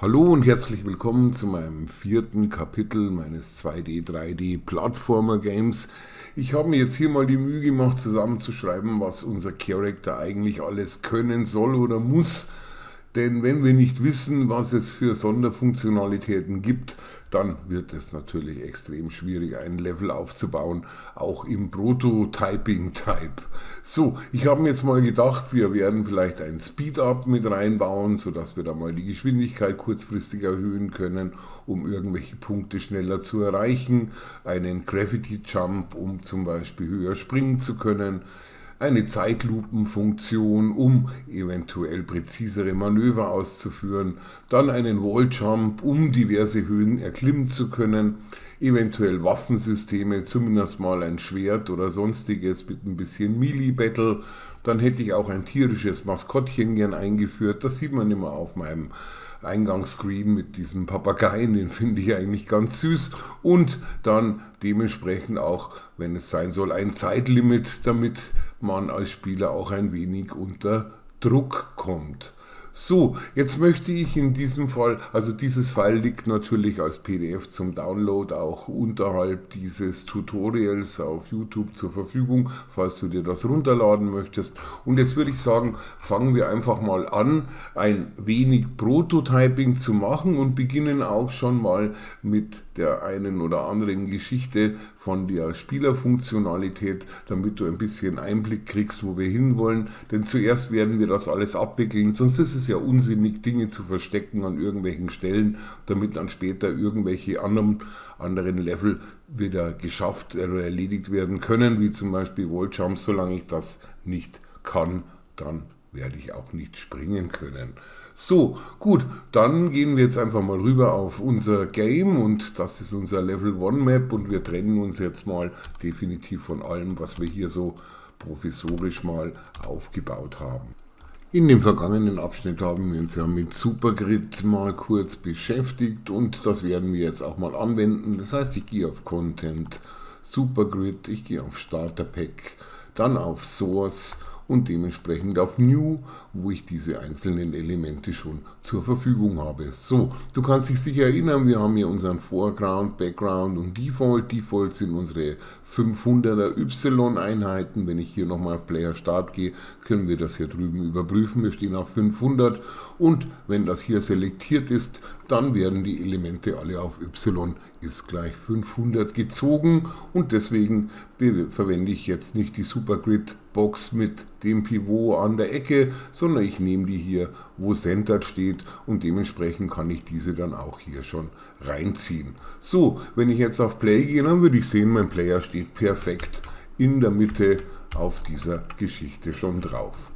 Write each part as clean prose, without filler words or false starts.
Hallo und herzlich willkommen zu meinem vierten Kapitel meines 2D, 3D Plattformer Games. Ich habe mir jetzt hier mal die Mühe gemacht, zusammenzuschreiben, was unser Charakter eigentlich alles können soll oder muss. Denn wenn wir nicht wissen, was es für Sonderfunktionalitäten gibt, dann wird es natürlich extrem schwierig, ein Level aufzubauen, auch im Prototyping-Type. So, ich habe mir jetzt mal gedacht, wir werden vielleicht ein Speed-Up mit reinbauen, sodass wir da mal die Geschwindigkeit kurzfristig erhöhen können, um irgendwelche Punkte schneller zu erreichen, einen Gravity Jump, um zum Beispiel höher springen zu können, eine Zeitlupenfunktion, um eventuell präzisere Manöver auszuführen, dann einen Walljump, um diverse Höhen erklimmen zu können, eventuell Waffensysteme, zumindest mal ein Schwert oder sonstiges mit ein bisschen Melee-Battle. Dann hätte ich auch ein tierisches Maskottchen gern eingeführt, das sieht man immer auf meinem Eingangsscreen mit diesem Papageien, den finde ich eigentlich ganz süß, und dann dementsprechend auch, wenn es sein soll, ein Zeitlimit, damit man als Spieler auch ein wenig unter Druck kommt. So, jetzt möchte ich in diesem Fall, also dieses File liegt natürlich als PDF zum Download auch unterhalb dieses Tutorials auf YouTube zur Verfügung, falls du dir das runterladen möchtest. Und jetzt würde ich sagen, fangen wir einfach mal an, ein wenig Prototyping zu machen und beginnen auch schon mal mit der einen oder anderen Geschichte von der Spielerfunktionalität, damit du ein bisschen Einblick kriegst, wo wir hinwollen. Denn zuerst werden wir das alles abwickeln, sonst ist es ja unsinnig, Dinge zu verstecken an irgendwelchen Stellen, damit dann später irgendwelche anderen Level wieder geschafft oder erledigt werden können, wie zum Beispiel Walljumps. Solange ich das nicht kann, dann werde ich auch nicht springen können. So, gut, dann gehen wir jetzt einfach mal rüber auf unser Game und das ist unser Level 1 Map und wir trennen uns jetzt mal definitiv von allem, was wir hier so provisorisch mal aufgebaut haben. In dem vergangenen Abschnitt haben wir uns ja mit Supergrid mal kurz beschäftigt und das werden wir jetzt auch mal anwenden. Das heißt, ich gehe auf Content, Supergrid, ich gehe auf Starter Pack, dann auf Source und dementsprechend auf New, wo ich diese einzelnen Elemente schon zur Verfügung habe. So, du kannst dich sicher erinnern, wir haben hier unseren Foreground, Background und Default. Default sind unsere 500er Y-Einheiten. Wenn ich hier nochmal auf Player Start gehe, können wir das hier drüben überprüfen. Wir stehen auf 500 und wenn das hier selektiert ist, dann werden die Elemente alle auf Y ist gleich 500 gezogen und deswegen verwende ich jetzt nicht die Supergrid Box mit dem Pivot an der Ecke, sondern ich nehme die hier, wo Centered steht und dementsprechend kann ich diese dann auch hier schon reinziehen. So, wenn ich jetzt auf Play gehe, dann würde ich sehen, mein Player steht perfekt in der Mitte auf dieser Geschichte schon drauf.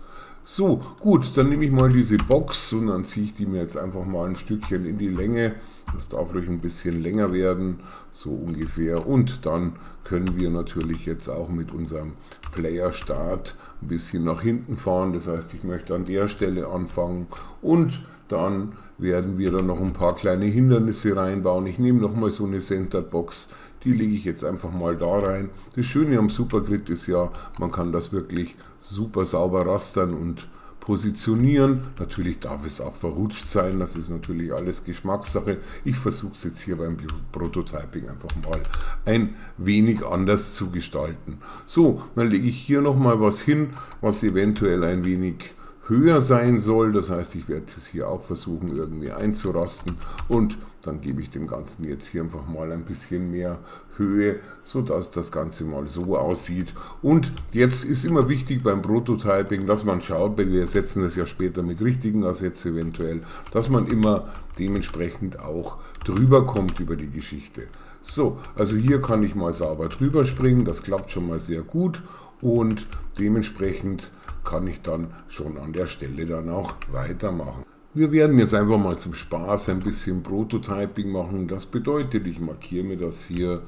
So, gut, dann nehme ich mal diese Box und dann ziehe ich die mir jetzt einfach mal ein Stückchen in die Länge. Das darf ruhig ein bisschen länger werden, so ungefähr. Und dann können wir natürlich jetzt auch mit unserem Player Start ein bisschen nach hinten fahren. Das heißt, ich möchte an der Stelle anfangen und dann werden wir dann noch ein paar kleine Hindernisse reinbauen. Ich nehme nochmal so eine Centered Box, die lege ich jetzt einfach mal da rein. Das Schöne am Supergrid ist ja, man kann das wirklich super sauber rastern und positionieren. Natürlich darf es auch verrutscht sein, das ist natürlich alles Geschmackssache. Ich versuche es jetzt hier beim Prototyping einfach mal ein wenig anders zu gestalten. So, dann lege ich hier nochmal was hin, was eventuell ein wenig höher sein soll. Das heißt, ich werde es hier auch versuchen irgendwie einzurasten und dann gebe ich dem Ganzen jetzt hier einfach mal ein bisschen mehr Höhe, sodass das Ganze mal so aussieht. Und jetzt ist immer wichtig beim Prototyping, dass man schaut, weil wir ersetzen das ja später mit richtigen Ersätzen eventuell, dass man immer dementsprechend auch drüber kommt über die Geschichte. So, also hier kann ich mal sauber drüber springen, das klappt schon mal sehr gut und dementsprechend kann ich dann schon an der Stelle dann auch weitermachen. Wir werden jetzt einfach mal zum Spaß ein bisschen Prototyping machen. Das bedeutet, ich markiere mir das hier,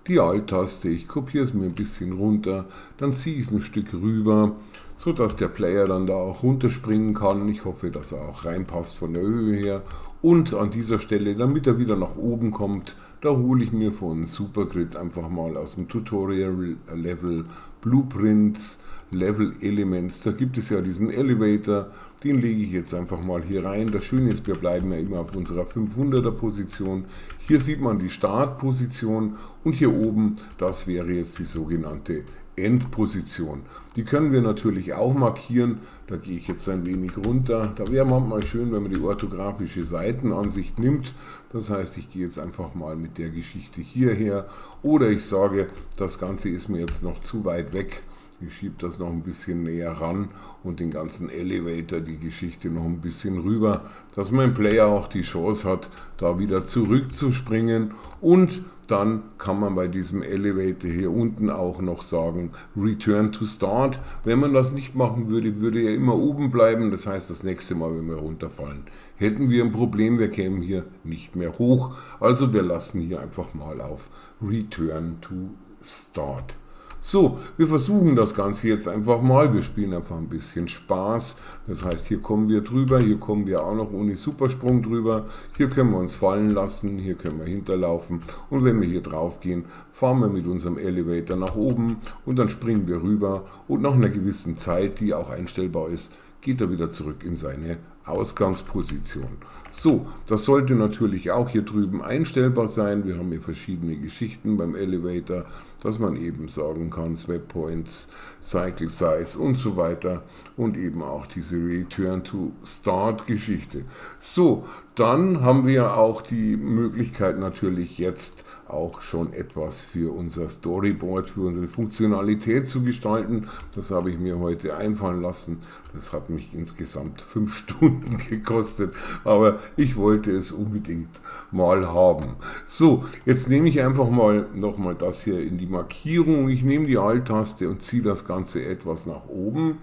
die Alt-Taste, ich kopiere es mir ein bisschen runter, dann ziehe ich es ein Stück rüber, sodass der Player dann da auch runterspringen kann. Ich hoffe, dass er auch reinpasst von der Höhe her. Und an dieser Stelle, damit er wieder nach oben kommt, da hole ich mir von Supergrid einfach mal aus dem Tutorial Level Blueprints, Level Elements, da gibt es ja diesen Elevator, Den lege ich jetzt einfach mal hier rein. Das Schöne ist, wir bleiben ja immer auf unserer 500er Position. Hier sieht man die Startposition und hier oben, das wäre jetzt die sogenannte Endposition. Die können wir natürlich auch markieren. Da gehe ich jetzt ein wenig runter. Da wäre manchmal schön, wenn man die orthografische Seitenansicht nimmt. Das heißt, ich gehe jetzt einfach mal mit der Geschichte hierher. Oder ich sage, das Ganze ist mir jetzt noch zu weit weg. Ich schiebe das noch ein bisschen näher ran und den ganzen Elevator, die Geschichte noch ein bisschen rüber, dass mein Player auch die Chance hat, da wieder zurückzuspringen. Und dann kann man bei diesem Elevator hier unten auch noch sagen Return to Start. Wenn man das nicht machen würde, würde er immer oben bleiben. Das heißt, das nächste Mal, wenn wir runterfallen, hätten wir ein Problem. Wir kämen hier nicht mehr hoch. Also wir lassen hier einfach mal auf Return to Start. So, wir versuchen das Ganze jetzt einfach mal. Wir spielen einfach ein bisschen Spaß. Das heißt, hier kommen wir drüber, hier kommen wir auch noch ohne Supersprung drüber. Hier können wir uns fallen lassen, hier können wir hinterlaufen. Und wenn wir hier drauf gehen, fahren wir mit unserem Elevator nach oben und dann springen wir rüber. Und nach einer gewissen Zeit, die auch einstellbar ist, geht er wieder zurück in seine Ausgangsposition. So, das sollte natürlich auch hier drüben einstellbar sein. Wir haben hier verschiedene Geschichten beim Elevator, dass man eben sagen kann, Swap Points, Cycle Size und so weiter und eben auch diese Return to Start Geschichte. So, dann haben wir auch die Möglichkeit natürlich jetzt auch schon etwas für unser Storyboard, für unsere Funktionalität zu gestalten. Das habe ich mir heute einfallen lassen. Das hat mich insgesamt 5 Stunden gekostet, aber ich wollte es unbedingt mal haben. So, jetzt nehme ich einfach mal nochmal das hier in die Markierung. Ich nehme die Alt-Taste und ziehe das Ganze etwas nach oben,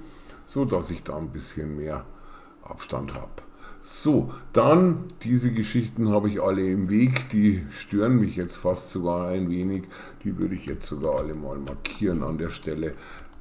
so dass ich da ein bisschen mehr Abstand habe. So, dann diese Geschichten habe ich alle im Weg, die stören mich jetzt fast sogar ein wenig. Die würde ich jetzt sogar alle mal markieren an der Stelle,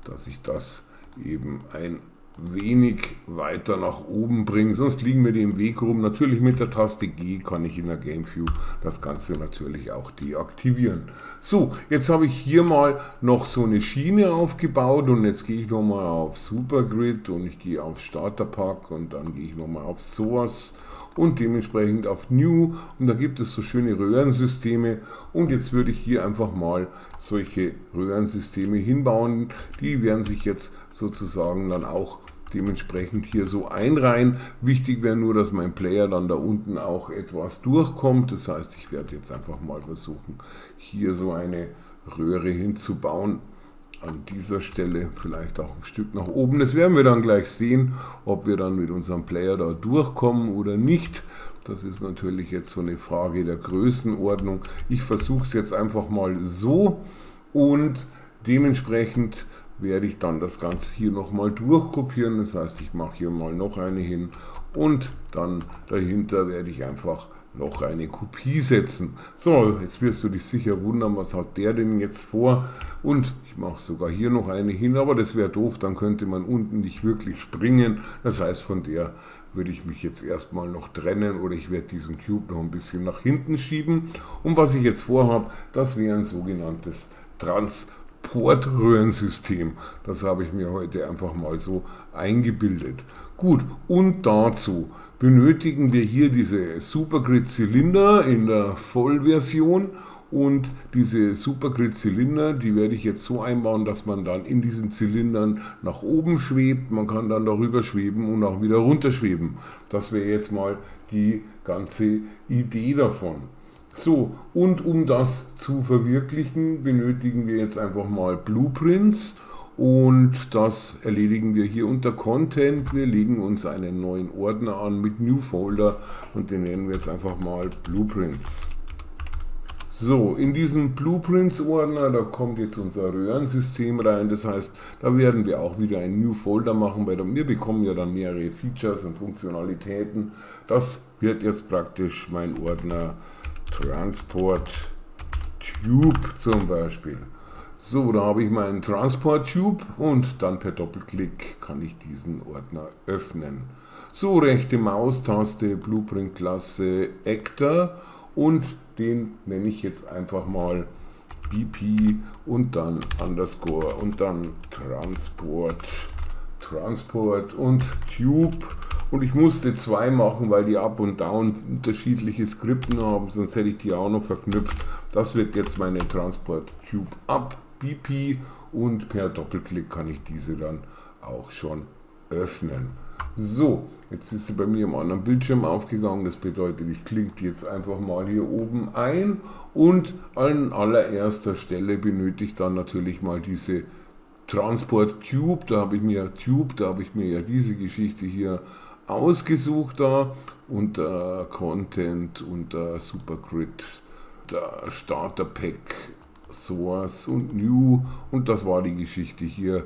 dass ich das eben ein wenig weiter nach oben bringen, sonst liegen mir die im Weg rum. Natürlich mit der Taste G kann ich in der Game View das Ganze natürlich auch deaktivieren. So, jetzt habe ich hier mal noch so eine Schiene aufgebaut und jetzt gehe ich nochmal auf Supergrid und ich gehe auf Starterpack und dann gehe ich nochmal auf Source und dementsprechend auf New und da gibt es so schöne Röhrensysteme und jetzt würde ich hier einfach mal solche Röhrensysteme hinbauen. Die werden sich jetzt sozusagen dann auch dementsprechend hier so einreihen. Wichtig wäre nur, dass mein Player dann da unten auch etwas durchkommt. Das heißt, ich werde jetzt einfach mal versuchen, hier so eine Röhre hinzubauen. An dieser Stelle vielleicht auch ein Stück nach oben. Das werden wir dann gleich sehen, ob wir dann mit unserem Player da durchkommen oder nicht. Das ist natürlich jetzt so eine Frage der Größenordnung. Ich versuche es jetzt einfach mal so und dementsprechend werde ich dann das Ganze hier nochmal durchkopieren. Das heißt, ich mache hier mal noch eine hin und dann dahinter werde ich einfach noch eine Kopie setzen. So, jetzt wirst du dich sicher wundern, was hat der denn jetzt vor? Und ich mache sogar hier noch eine hin, aber das wäre doof, dann könnte man unten nicht wirklich springen. Das heißt, von der würde ich mich jetzt erstmal noch trennen oder ich werde diesen Cube noch ein bisschen nach hinten schieben. Und was ich jetzt vorhabe, das wäre ein sogenanntes Transportröhrensystem. Das habe ich mir heute einfach mal so eingebildet. Gut, und dazu benötigen wir hier diese Supergrid-Zylinder in der Vollversion und diese Supergrid-Zylinder, die werde ich jetzt so einbauen, dass man dann in diesen Zylindern nach oben schwebt. Man kann dann darüber schweben und auch wieder runter schweben. Das wäre jetzt mal die ganze Idee davon. So, und um das zu verwirklichen, benötigen wir jetzt einfach mal Blueprints und das erledigen wir hier unter Content. Wir legen uns einen neuen Ordner an mit New Folder und den nennen wir jetzt einfach mal Blueprints. So, in diesem Blueprints-Ordner, da kommt jetzt unser Röhrensystem rein, das heißt, da werden wir auch wieder einen New Folder machen, weil wir bekommen ja dann mehrere Features und Funktionalitäten. Das wird jetzt praktisch mein Ordner Transport Tube zum Beispiel. So, da habe ich meinen Transport Tube und dann per Doppelklick kann ich diesen Ordner öffnen. So, rechte Maustaste, Blueprint Klasse Actor und den nenne ich jetzt einfach mal BP und dann Underscore und dann Transport und Tube und ich musste 2 machen, weil die up und down unterschiedliche Skripten haben, sonst hätte ich die auch noch verknüpft. Das wird jetzt meine Transport Tube Up BP und per Doppelklick kann ich diese dann auch schon öffnen. So, jetzt ist sie bei mir im anderen Bildschirm aufgegangen, das bedeutet, ich klicke jetzt einfach mal hier oben ein und an allererster Stelle benötige ich dann natürlich mal diese Transport Cube, da habe ich mir ja diese Geschichte hier ausgesucht da unter Content, unter Supergrid, der Starter Pack, Source und New und das war die Geschichte hier,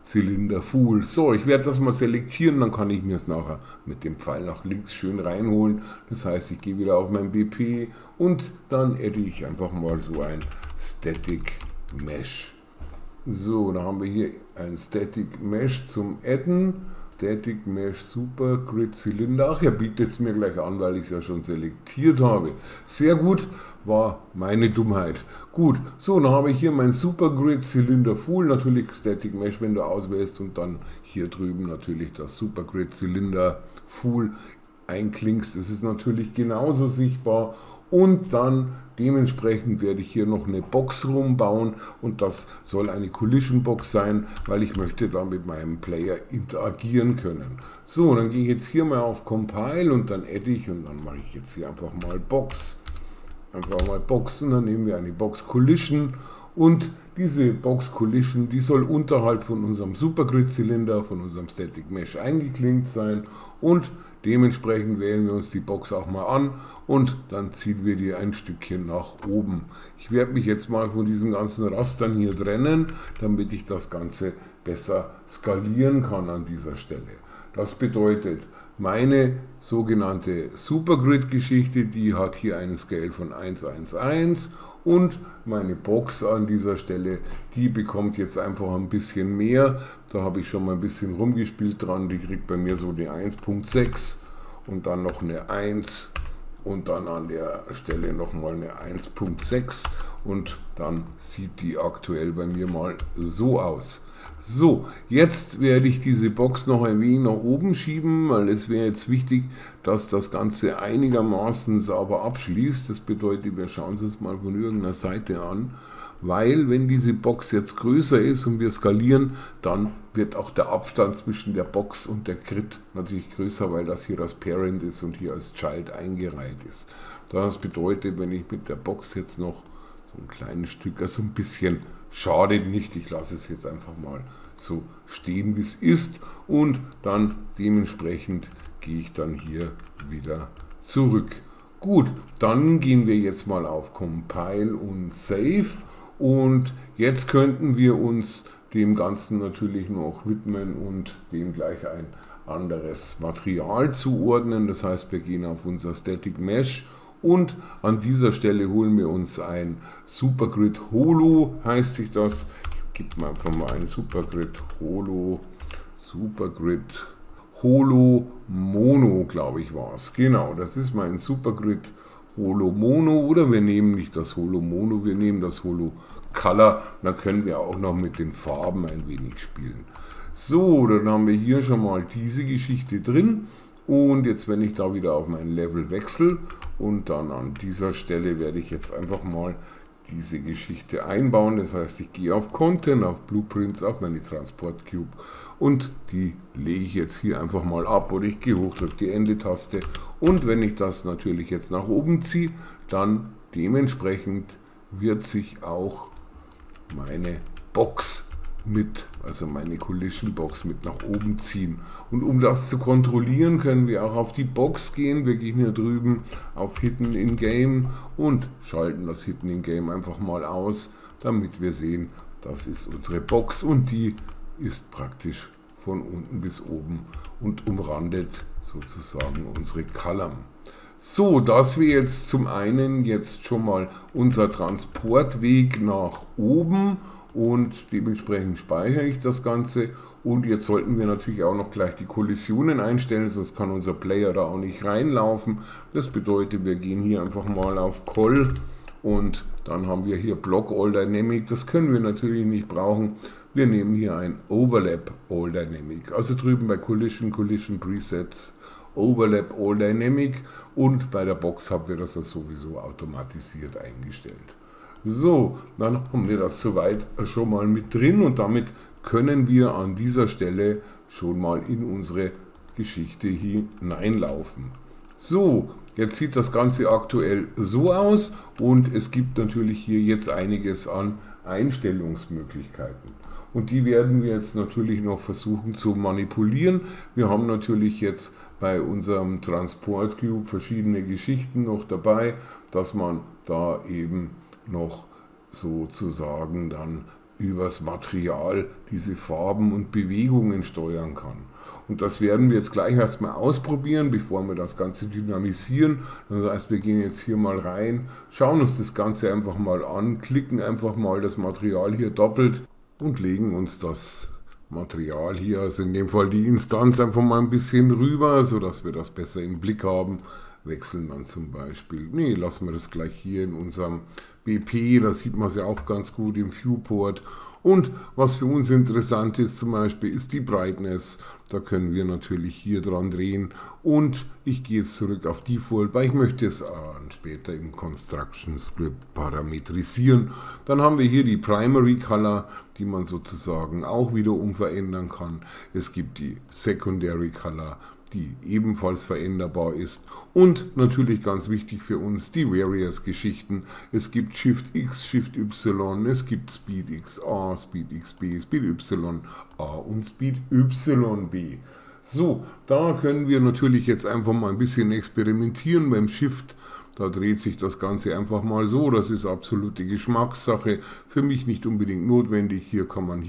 Zylinder Full. So, ich werde das mal selektieren, dann kann ich mir es nachher mit dem Pfeil nach links schön reinholen. Das heißt, ich gehe wieder auf mein BP und dann adde ich einfach mal so ein Static Mesh. So, da haben wir hier ein Static Mesh zum Adden. Static Mesh Supergrid Zylinder. Ach, er bietet es mir gleich an, weil ich es ja schon selektiert habe. Sehr gut, war meine Dummheit. Gut, so, dann habe ich hier mein Supergrid Zylinder Full. Natürlich Static Mesh, wenn du auswählst und dann hier drüben natürlich das Supergrid Zylinder Full einklingst. Das ist natürlich genauso sichtbar. Und dann dementsprechend werde ich hier noch eine Box rumbauen und das soll eine Collision Box sein, weil ich möchte da mit meinem Player interagieren können. So, dann gehe ich jetzt hier mal auf Compile und dann adde ich und dann mache ich jetzt hier einfach mal Box. Einfach mal Box und dann nehmen wir eine Box Collision und diese Box Collision, die soll unterhalb von unserem Supergrid Zylinder, von unserem Static Mesh eingeklinkt sein und dementsprechend wählen wir uns die Box auch mal an und dann ziehen wir die ein Stückchen nach oben. Ich werde mich jetzt mal von diesen ganzen Rastern hier trennen, damit ich das Ganze besser skalieren kann an dieser Stelle. Das bedeutet, meine sogenannte Supergrid-Geschichte, die hat hier einen Scale von 1:1:1 und meine Box an dieser Stelle, die bekommt jetzt einfach ein bisschen mehr. Da habe ich schon mal ein bisschen rumgespielt dran. Die kriegt bei mir so eine 1.6 und dann noch eine 1 und dann an der Stelle nochmal eine 1.6 und dann sieht die aktuell bei mir mal so aus. So, jetzt werde ich diese Box noch ein wenig nach oben schieben, weil es wäre jetzt wichtig, dass das Ganze einigermaßen sauber abschließt. Das bedeutet, wir schauen uns das mal von irgendeiner Seite an, weil wenn diese Box jetzt größer ist und wir skalieren, dann wird auch der Abstand zwischen der Box und der Grid natürlich größer, weil das hier als Parent ist und hier als Child eingereiht ist. Das bedeutet, wenn ich mit der Box jetzt noch so ein kleines Stück, also ein bisschen schadet nicht, ich lasse es jetzt einfach mal so stehen, wie es ist und dann dementsprechend gehe ich dann hier wieder zurück. Gut, dann gehen wir jetzt mal auf Compile und Save und jetzt könnten wir uns dem Ganzen natürlich noch widmen und dem gleich ein anderes Material zuordnen. Das heißt, wir gehen auf unser Static Mesh und an dieser Stelle holen wir uns ein Supergrid Holo, heißt sich das. Ich gebe mal einfach mal ein Supergrid Holo Mono, glaube ich war es. Genau, das ist mein Supergrid Holo Mono oder wir nehmen nicht das Holo Mono, wir nehmen das Holo Color. Dann können wir auch noch mit den Farben ein wenig spielen. So, dann haben wir hier schon mal diese Geschichte drin. Und jetzt, wenn ich da wieder auf mein Level wechsle und dann an dieser Stelle werde ich jetzt einfach mal diese Geschichte einbauen. Das heißt, ich gehe auf Content, auf Blueprints, auf meine Transport Cube und die lege ich jetzt hier einfach mal ab oder ich gehe hoch, drücke die Ende-Taste und wenn ich das natürlich jetzt nach oben ziehe, dann dementsprechend wird sich auch meine Box also meine Collision Box mit nach oben ziehen. Und um das zu kontrollieren, können wir auch auf die Box gehen. Wir gehen hier drüben auf Hidden in Game und schalten das Hidden in Game einfach mal aus, damit wir sehen, das ist unsere Box und die ist praktisch von unten bis oben und umrandet sozusagen unsere Column. So, das wäre jetzt zum einen jetzt schon mal unser Transportweg nach oben und dementsprechend speichere ich das Ganze und jetzt sollten wir natürlich auch noch gleich die Kollisionen einstellen, sonst kann unser Player da auch nicht reinlaufen. Das bedeutet, wir gehen hier einfach mal auf Call und dann haben wir hier Block All Dynamic, das können wir natürlich nicht brauchen. Wir nehmen hier ein Overlap All Dynamic, also drüben bei Collision Presets Overlap All Dynamic und bei der Box-Hub wird das sowieso automatisiert eingestellt. So, dann haben wir das soweit schon mal mit drin und damit können wir an dieser Stelle schon mal in unsere Geschichte hineinlaufen. So, jetzt sieht das Ganze aktuell so aus und es gibt natürlich hier jetzt einiges an Einstellungsmöglichkeiten. Und die werden wir jetzt natürlich noch versuchen zu manipulieren. Wir haben natürlich jetzt bei unserem Transport Cube verschiedene Geschichten noch dabei, dass man da eben noch sozusagen dann übers Material diese Farben und Bewegungen steuern kann. Und das werden wir jetzt gleich erstmal ausprobieren, bevor wir das Ganze dynamisieren. Das heißt, wir gehen jetzt hier mal rein, schauen uns das Ganze einfach mal an, klicken einfach mal das Material hier doppelt und legen uns das Material hier, also in dem Fall die Instanz, einfach mal ein bisschen rüber, sodass wir das besser im Blick haben. Wechseln dann zum Beispiel, lassen wir das gleich hier in unserem BP, da sieht man es ja auch ganz gut im Viewport. Und was für uns interessant ist zum Beispiel, ist die Brightness. Da können wir natürlich hier dran drehen. Und ich gehe jetzt zurück auf Default, weil ich möchte es später im Construction Script parametrisieren. Dann haben wir hier die Primary Color, die man sozusagen auch wiederum verändern kann. Es gibt die Secondary Color, die ebenfalls veränderbar ist. Und natürlich ganz wichtig für uns die Various-Geschichten. Es gibt Shift X, Shift Y, es gibt Speed X A, Speed X B, Speed Y A und Speed Y B. So, da können wir natürlich jetzt einfach mal ein bisschen experimentieren beim Shift. Da dreht sich das Ganze einfach mal so. Das ist absolute Geschmackssache. Für mich nicht unbedingt notwendig. Hier kann man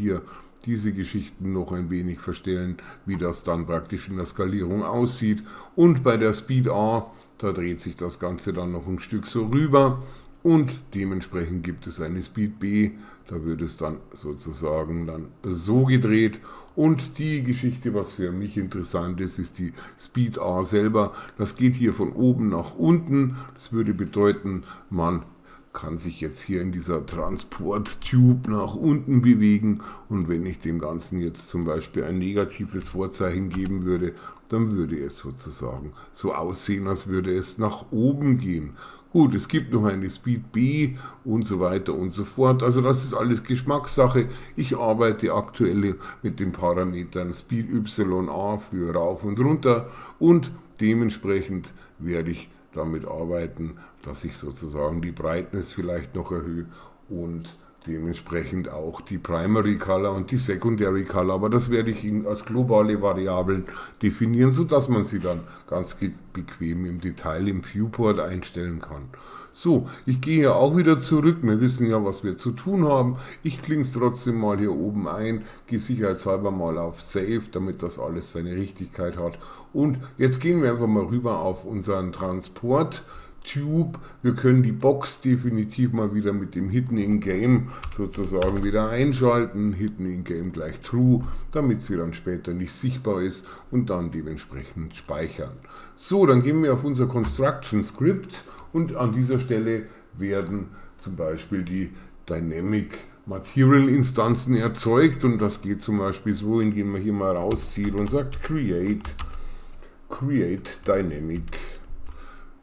diese Geschichten noch ein wenig verstellen, wie das dann praktisch in der Skalierung aussieht. Und bei der Speed A, da dreht sich das Ganze dann noch ein Stück so rüber und dementsprechend gibt es eine Speed B, da wird es dann sozusagen dann so gedreht. Und die Geschichte, was für mich interessant ist, ist die Speed A selber. Das geht hier von oben nach unten. Das würde bedeuten, man kann sich jetzt hier in dieser Transport-Tube nach unten bewegen und wenn ich dem Ganzen jetzt zum Beispiel ein negatives Vorzeichen geben würde, dann würde es sozusagen so aussehen, als würde es nach oben gehen. Gut, es gibt noch eine Speed B und so weiter und so fort. Also das ist alles Geschmackssache. Ich arbeite aktuell mit den Parametern Speed YA für rauf und runter und dementsprechend werde ich damit arbeiten, dass ich sozusagen die Brightness vielleicht noch erhöhe und dementsprechend auch die Primary Color und die Secondary Color, aber das werde ich Ihnen als globale Variablen definieren, sodass man sie dann ganz bequem im Detail im Viewport einstellen kann. So, ich gehe hier auch wieder zurück, wir wissen ja, was wir zu tun haben. Ich klinge es trotzdem mal hier oben ein, gehe sicherheitshalber mal auf Save, damit das alles seine Richtigkeit hat. Und jetzt gehen wir einfach mal rüber auf unseren Transport Tube. Wir können die Box definitiv mal wieder mit dem Hidden in Game sozusagen wieder einschalten. Hidden in Game gleich True, damit sie dann später nicht sichtbar ist und dann dementsprechend speichern. So, dann gehen wir auf unser Construction Script und an dieser Stelle werden zum Beispiel die Dynamic Material Instanzen erzeugt und das geht zum Beispiel so, indem man hier mal rauszieht und sagt Create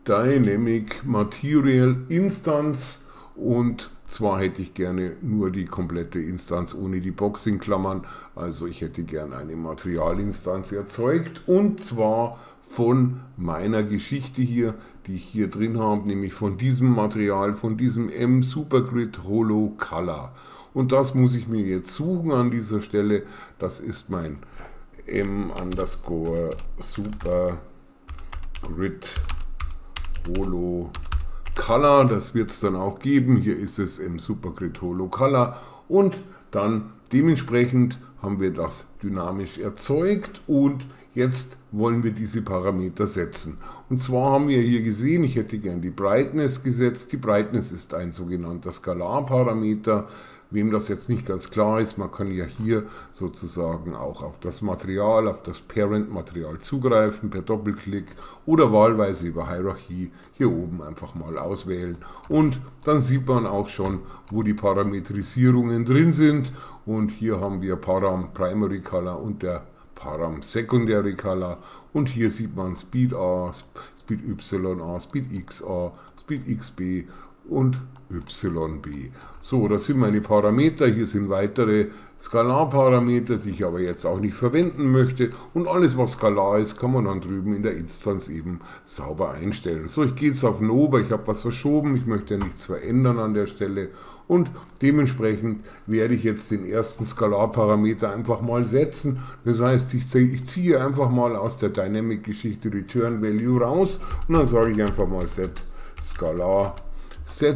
Dynamic Material Instance und zwar hätte ich gerne nur die komplette Instanz ohne die Box in Klammern, also ich hätte gerne eine Materialinstanz erzeugt und zwar von meiner Geschichte hier, die ich hier drin habe, nämlich von diesem Material, von diesem M Supergrid Holo Color. Und das muss ich mir jetzt suchen an dieser Stelle, das ist mein M Supergrid Holo Color, das wird es dann auch geben. Hier ist es im Supergrid Holo Color und dann dementsprechend haben wir das dynamisch erzeugt und jetzt wollen wir diese Parameter setzen. Und zwar haben wir hier gesehen, ich hätte gern die Brightness gesetzt. Die Brightness ist ein sogenannter Skalarparameter. Wem das jetzt nicht ganz klar ist, man kann ja hier sozusagen auch auf das Material, auf das Parent-Material zugreifen per Doppelklick oder wahlweise über Hierarchie hier oben einfach mal auswählen. Und dann sieht man auch schon, wo die Parametrisierungen drin sind. Und hier haben wir Param, Primary Color und der Param Secondary Color und hier sieht man Speed A, Speed YA, Speed XA, Speed XB und YB. So, das sind meine Parameter, hier sind weitere Skalarparameter, die ich aber jetzt auch nicht verwenden möchte, und alles was skalar ist, kann man dann drüben in der Instanz eben sauber einstellen. So, ich gehe jetzt auf Nova, ich habe was verschoben, ich möchte ja nichts verändern an der Stelle und dementsprechend werde ich jetzt den ersten Skalarparameter einfach mal setzen. Das heißt, ich ziehe einfach mal aus der Dynamic-Geschichte Return Value raus und dann sage ich einfach mal set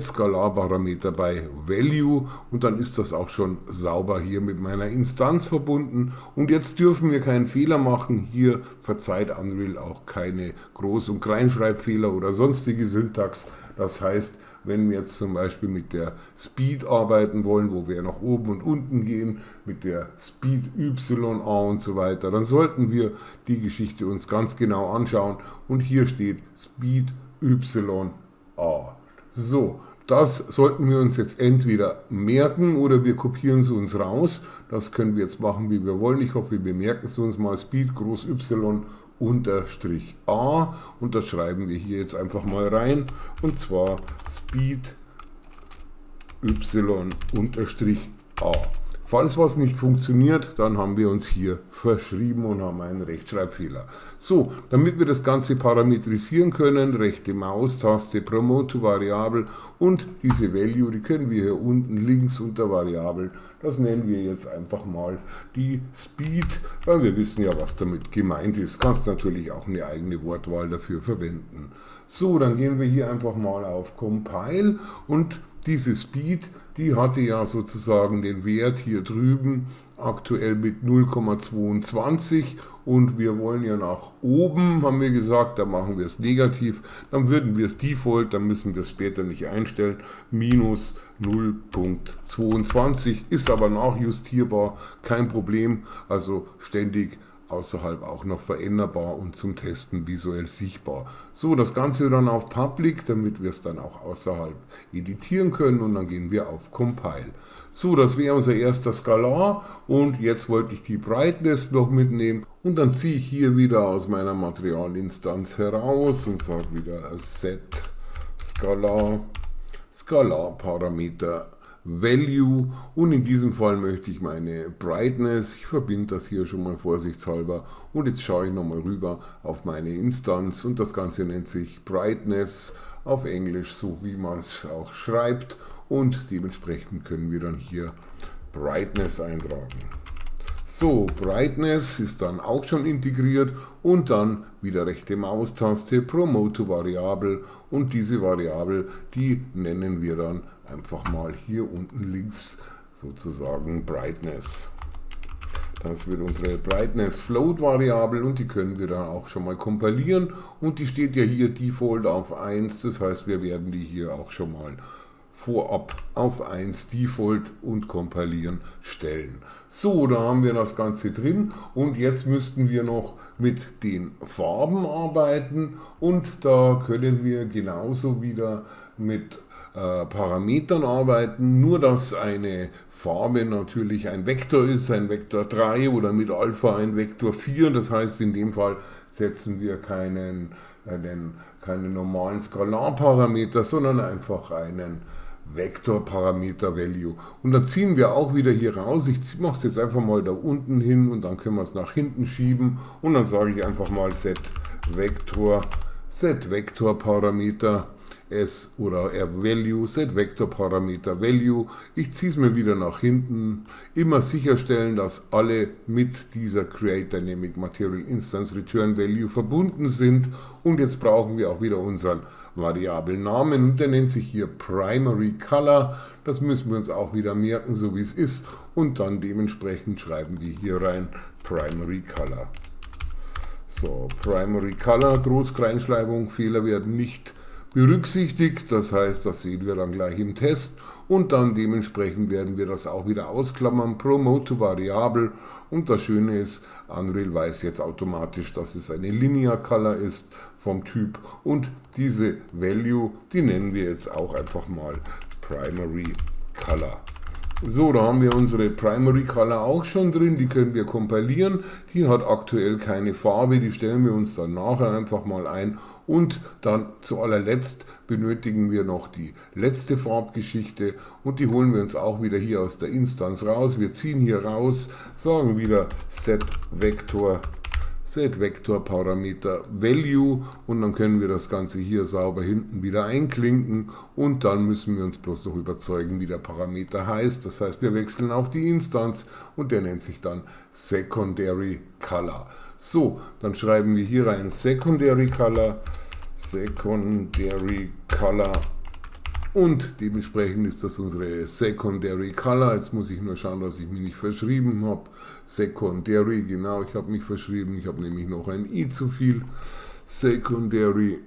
Skalarparameter bei Value und dann ist das auch schon sauber hier mit meiner Instanz verbunden. Und jetzt dürfen wir keinen Fehler machen. Hier verzeiht Unreal auch keine Groß- und Kleinschreibfehler oder sonstige Syntax. Das heißt, wenn wir jetzt zum Beispiel mit der Speed arbeiten wollen, wo wir nach oben und unten gehen, mit der Speed YA und so weiter, dann sollten wir die Geschichte uns ganz genau anschauen. Und hier steht Speed YA. So, das sollten wir uns jetzt entweder merken oder wir kopieren es uns raus. Das können wir jetzt machen, wie wir wollen. Ich hoffe, wir merken es uns mal. Speed groß Y unterstrich A und das schreiben wir hier jetzt einfach mal rein. Und zwar Speed Y unterstrich A. Falls was nicht funktioniert, dann haben wir uns hier verschrieben und haben einen Rechtschreibfehler. So, damit wir das Ganze parametrisieren können, rechte Maustaste, Promote to Variable und diese Value, die können wir hier unten links unter Variablen, das nennen wir jetzt einfach mal die Speed, weil wir wissen ja, was damit gemeint ist. Kannst natürlich auch eine eigene Wortwahl dafür verwenden. So, dann gehen wir hier einfach mal auf Compile und diese Speed, die hatte ja sozusagen den Wert hier drüben aktuell mit 0,22 und wir wollen ja nach oben, haben wir gesagt, da machen wir es negativ, dann würden wir es Default, dann müssen wir es später nicht einstellen, minus 0,22 ist aber nachjustierbar, kein Problem, also ständig außerhalb auch noch veränderbar und zum Testen visuell sichtbar. So, das Ganze dann auf Public, damit wir es dann auch außerhalb editieren können und dann gehen wir auf Compile. So, das wäre unser erster Skalar und jetzt wollte ich die Brightness noch mitnehmen und dann ziehe ich hier wieder aus meiner Materialinstanz heraus und sage wieder set Skalarparameter Value und in diesem Fall möchte ich meine Brightness, ich verbinde das hier schon mal vorsichtshalber und jetzt schaue ich nochmal rüber auf meine Instanz und das Ganze nennt sich Brightness auf Englisch, so wie man es auch schreibt und dementsprechend können wir dann hier Brightness eintragen. So, Brightness ist dann auch schon integriert und dann wieder rechte Maustaste, Promote to Variable und diese Variable, die nennen wir dann einfach mal hier unten links sozusagen Brightness. Das wird unsere Brightness Float Variable und die können wir dann auch schon mal kompilieren und die steht ja hier Default auf 1, das heißt wir werden die hier auch schon mal vorab auf 1 Default und kompilieren stellen. So, da haben wir das Ganze drin und jetzt müssten wir noch mit den Farben arbeiten und da können wir genauso wieder mit Parametern arbeiten, nur dass eine Farbe natürlich ein Vektor ist, ein Vektor 3 oder mit Alpha ein Vektor 4, das heißt in dem Fall setzen wir keinen normalen Skalarparameter, sondern einfach einen Vektorparameter Value. Und dann ziehen wir auch wieder hier raus. Ich mache es jetzt einfach mal da unten hin und dann können wir es nach hinten schieben. Und dann sage ich einfach mal set Vektorparameter S oder R Value, set Vektorparameter Value. Ich ziehe es mir wieder nach hinten. Immer sicherstellen, dass alle mit dieser Create Dynamic Material Instance Return Value verbunden sind. Und jetzt brauchen wir auch wieder unseren Variablennamen und der nennt sich hier Primary Color. Das müssen wir uns auch wieder merken, so wie es ist. Und dann dementsprechend schreiben wir hier rein Primary Color. So, Primary Color, Groß-Kleinschreibung, Fehler werden nicht berücksichtigt. Das heißt, das sehen wir dann gleich im Test. Und dann dementsprechend werden wir das auch wieder ausklammern. Promote to Variable. Und das Schöne ist, Unreal weiß jetzt automatisch, dass es eine Linear Color ist vom Typ. Und diese Value, die nennen wir jetzt auch einfach mal Primary Color. So, da haben wir unsere Primary Color auch schon drin, die können wir kompilieren. Die hat aktuell keine Farbe, die stellen wir uns dann nachher einfach mal ein. Und dann zu allerletzt benötigen wir noch die letzte Farbgeschichte und die holen wir uns auch wieder hier aus der Instanz raus. Wir ziehen hier raus, sagen wieder Set Vector Parameter Value und dann können wir das Ganze hier sauber hinten wieder einklinken und dann müssen wir uns bloß noch überzeugen, wie der Parameter heißt. Das heißt, wir wechseln auf die Instanz und der nennt sich dann Secondary Color. So, dann schreiben wir hier rein Secondary Color und dementsprechend ist das unsere Secondary Color. Jetzt muss ich nur schauen, dass ich mich nicht verschrieben habe. Secondary, genau, ich habe mich verschrieben. Ich habe nämlich noch ein I zu viel. Secondary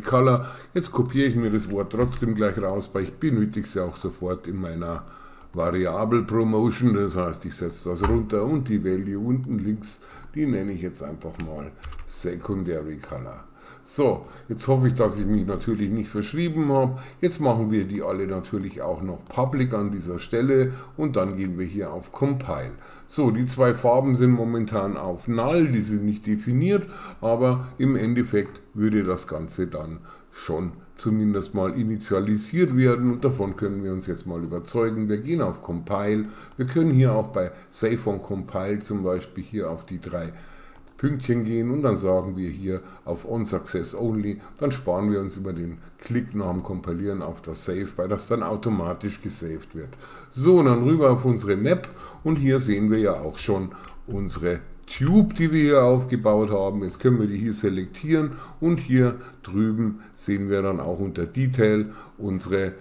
Color. Jetzt kopiere ich mir das Wort trotzdem gleich raus, weil ich benötige es ja auch sofort in meiner Variable Promotion. Das heißt, ich setze das runter und die Value unten links, die nenne ich jetzt einfach mal Secondary Color. So, jetzt hoffe ich, dass ich mich natürlich nicht verschrieben habe. Jetzt machen wir die alle natürlich auch noch public an dieser Stelle und dann gehen wir hier auf Compile. So, die zwei Farben sind momentan auf Null, die sind nicht definiert, aber im Endeffekt würde das Ganze dann schon zumindest mal initialisiert werden und davon können wir uns jetzt mal überzeugen. Wir gehen auf Compile, wir können hier auch bei Save on Compile zum Beispiel hier auf die drei Pünktchen gehen und dann sagen wir hier auf On Success Only, dann sparen wir uns über den Klick nach dem Kompilieren auf das Save, weil das dann automatisch gesaved wird. So, und dann rüber auf unsere Map und hier sehen wir ja auch schon unsere Tube, die wir hier aufgebaut haben. Jetzt können wir die hier selektieren und hier drüben sehen wir dann auch unter Detail unsere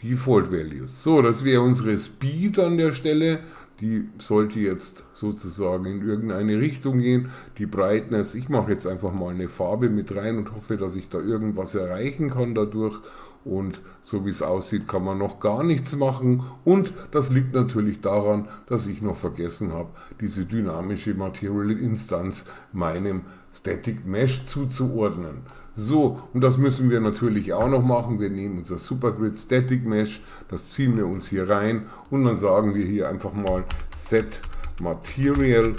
Default Values. So, das wäre unsere Speed an der Stelle. Die sollte jetzt sozusagen in irgendeine Richtung gehen. Die Brightness, ich mache jetzt einfach mal eine Farbe mit rein und hoffe, dass ich da irgendwas erreichen kann dadurch. Und so wie es aussieht, kann man noch gar nichts machen. Und das liegt natürlich daran, dass ich noch vergessen habe, diese dynamische Material Instanz meinem Static Mesh zuzuordnen. So, und das müssen wir natürlich auch noch machen. Wir nehmen unser Supergrid Static Mesh, das ziehen wir uns hier rein und dann sagen wir hier einfach mal Set Material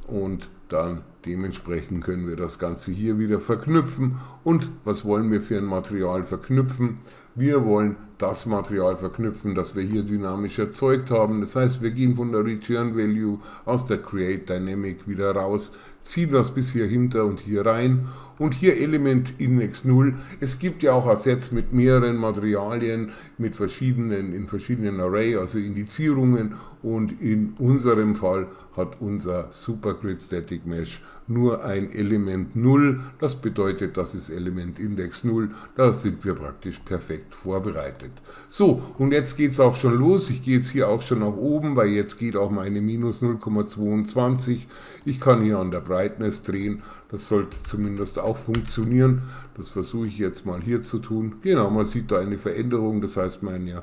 und dann dementsprechend können wir das Ganze hier wieder verknüpfen. Und was wollen wir für ein Material verknüpfen? Wir wollen das Material verknüpfen, das wir hier dynamisch erzeugt haben. Das heißt, wir gehen von der Return Value aus der Create Dynamic wieder raus, ziehen das bis hier hinter und hier rein und hier Element Index 0. Es gibt ja auch Assets mit mehreren Materialien, in verschiedenen Array, also Indizierungen, und in unserem Fall hat unser Supergrid Static Mesh nur ein Element 0. Das bedeutet, das ist Element Index 0. Da sind wir praktisch perfekt vorbereitet. So, und jetzt geht es auch schon los. Ich gehe jetzt hier auch schon nach oben, weil jetzt geht auch meine minus 0,22. Ich kann hier an der Brightness drehen. Das sollte zumindest auch funktionieren. Das versuche ich jetzt mal hier zu tun. Genau, man sieht da eine Veränderung. Das heißt, mein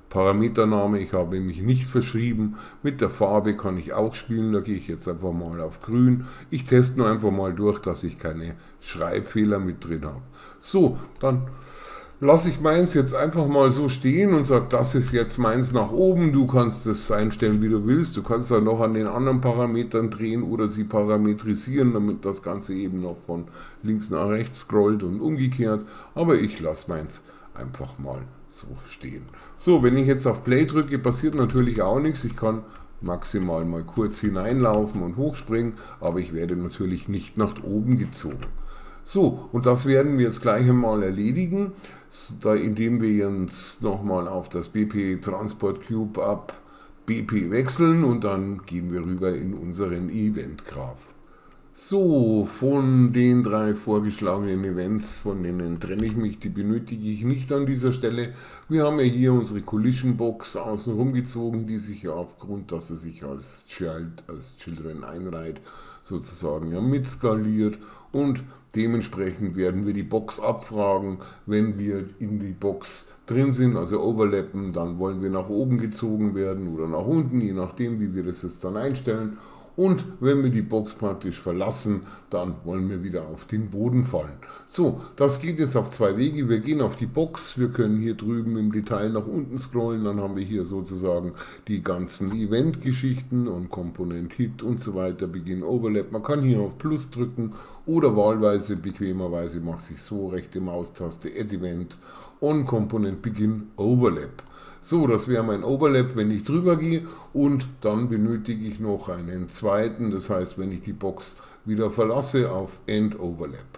Parametername, ich habe mich nicht verschrieben. Mit der Farbe kann ich auch spielen. Da gehe ich jetzt einfach mal auf grün. Ich teste nur einfach mal durch, dass ich keine Schreibfehler mit drin habe. So, dann lasse ich meins jetzt einfach mal so stehen und sage, das ist jetzt meins nach oben. Du kannst es einstellen, wie du willst. Du kannst dann noch an den anderen Parametern drehen oder sie parametrisieren, damit das Ganze eben noch von links nach rechts scrollt und umgekehrt. Aber ich lasse meins einfach mal so stehen. So, wenn ich jetzt auf Play drücke, passiert natürlich auch nichts. Ich kann maximal mal kurz hineinlaufen und hochspringen, aber ich werde natürlich nicht nach oben gezogen. So, und das werden wir jetzt gleich einmal erledigen, indem wir jetzt nochmal auf das BP Transport Cube ab BP wechseln und dann gehen wir rüber in unseren Event Graph. So, von den drei vorgeschlagenen Events, von denen trenne ich mich, die benötige ich nicht an dieser Stelle. Wir haben ja hier unsere Collision Box außen rumgezogen, die sich ja aufgrund, dass sie sich als Children einreiht, sozusagen ja mitskaliert, und dementsprechend werden wir die Box abfragen, wenn wir in die Box drin sind, also overlappen, dann wollen wir nach oben gezogen werden oder nach unten, je nachdem, wie wir das jetzt dann einstellen. und wenn wir die Box praktisch verlassen, dann wollen wir wieder auf den Boden fallen. So, das geht jetzt auf zwei Wege. Wir gehen auf die Box, wir können hier drüben im Detail nach unten scrollen, dann haben wir hier sozusagen die ganzen Event-Geschichten und Komponent Hit und so weiter, Begin Overlap. Man kann hier auf Plus drücken oder wahlweise, bequemerweise mache ich so, rechte Maustaste, Add Event und Komponent Begin Overlap. So, das wäre mein Overlap, wenn ich drüber gehe, und dann benötige ich noch einen zweiten, das heißt, wenn ich die Box wieder verlasse, auf End Overlap.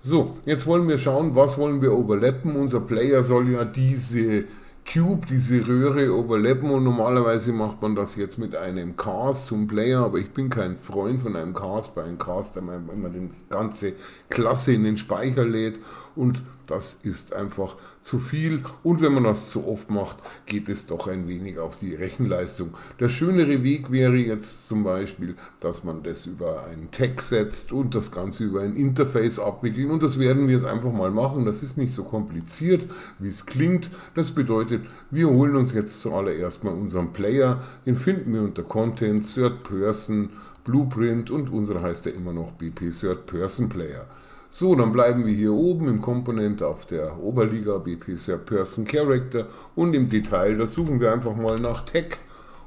So, jetzt wollen wir schauen, was wollen wir overlappen. Unser Player soll ja diese Cube, diese Röhre overlappen, und normalerweise macht man das jetzt mit einem Cast zum Player, aber ich bin kein Freund von einem Cast, bei einem Cast, der man immer die ganze Klasse in den Speicher lädt, und das ist einfach zu viel, und wenn man das zu oft macht, geht es doch ein wenig auf die Rechenleistung. Der schönere Weg wäre jetzt zum Beispiel, dass man das über einen Tag setzt und das Ganze über ein Interface abwickeln, und das werden wir jetzt einfach mal machen. Das ist nicht so kompliziert, wie es klingt. Das bedeutet, wir holen uns jetzt zuallererst mal unseren Player, den finden wir unter Content, Third Person, Blueprint, und unserer heißt ja immer noch BP Third Person Player. So, dann bleiben wir hier oben im Komponent auf der Oberliga BP Third Person Character, und im Detail, da suchen wir einfach mal nach Tag,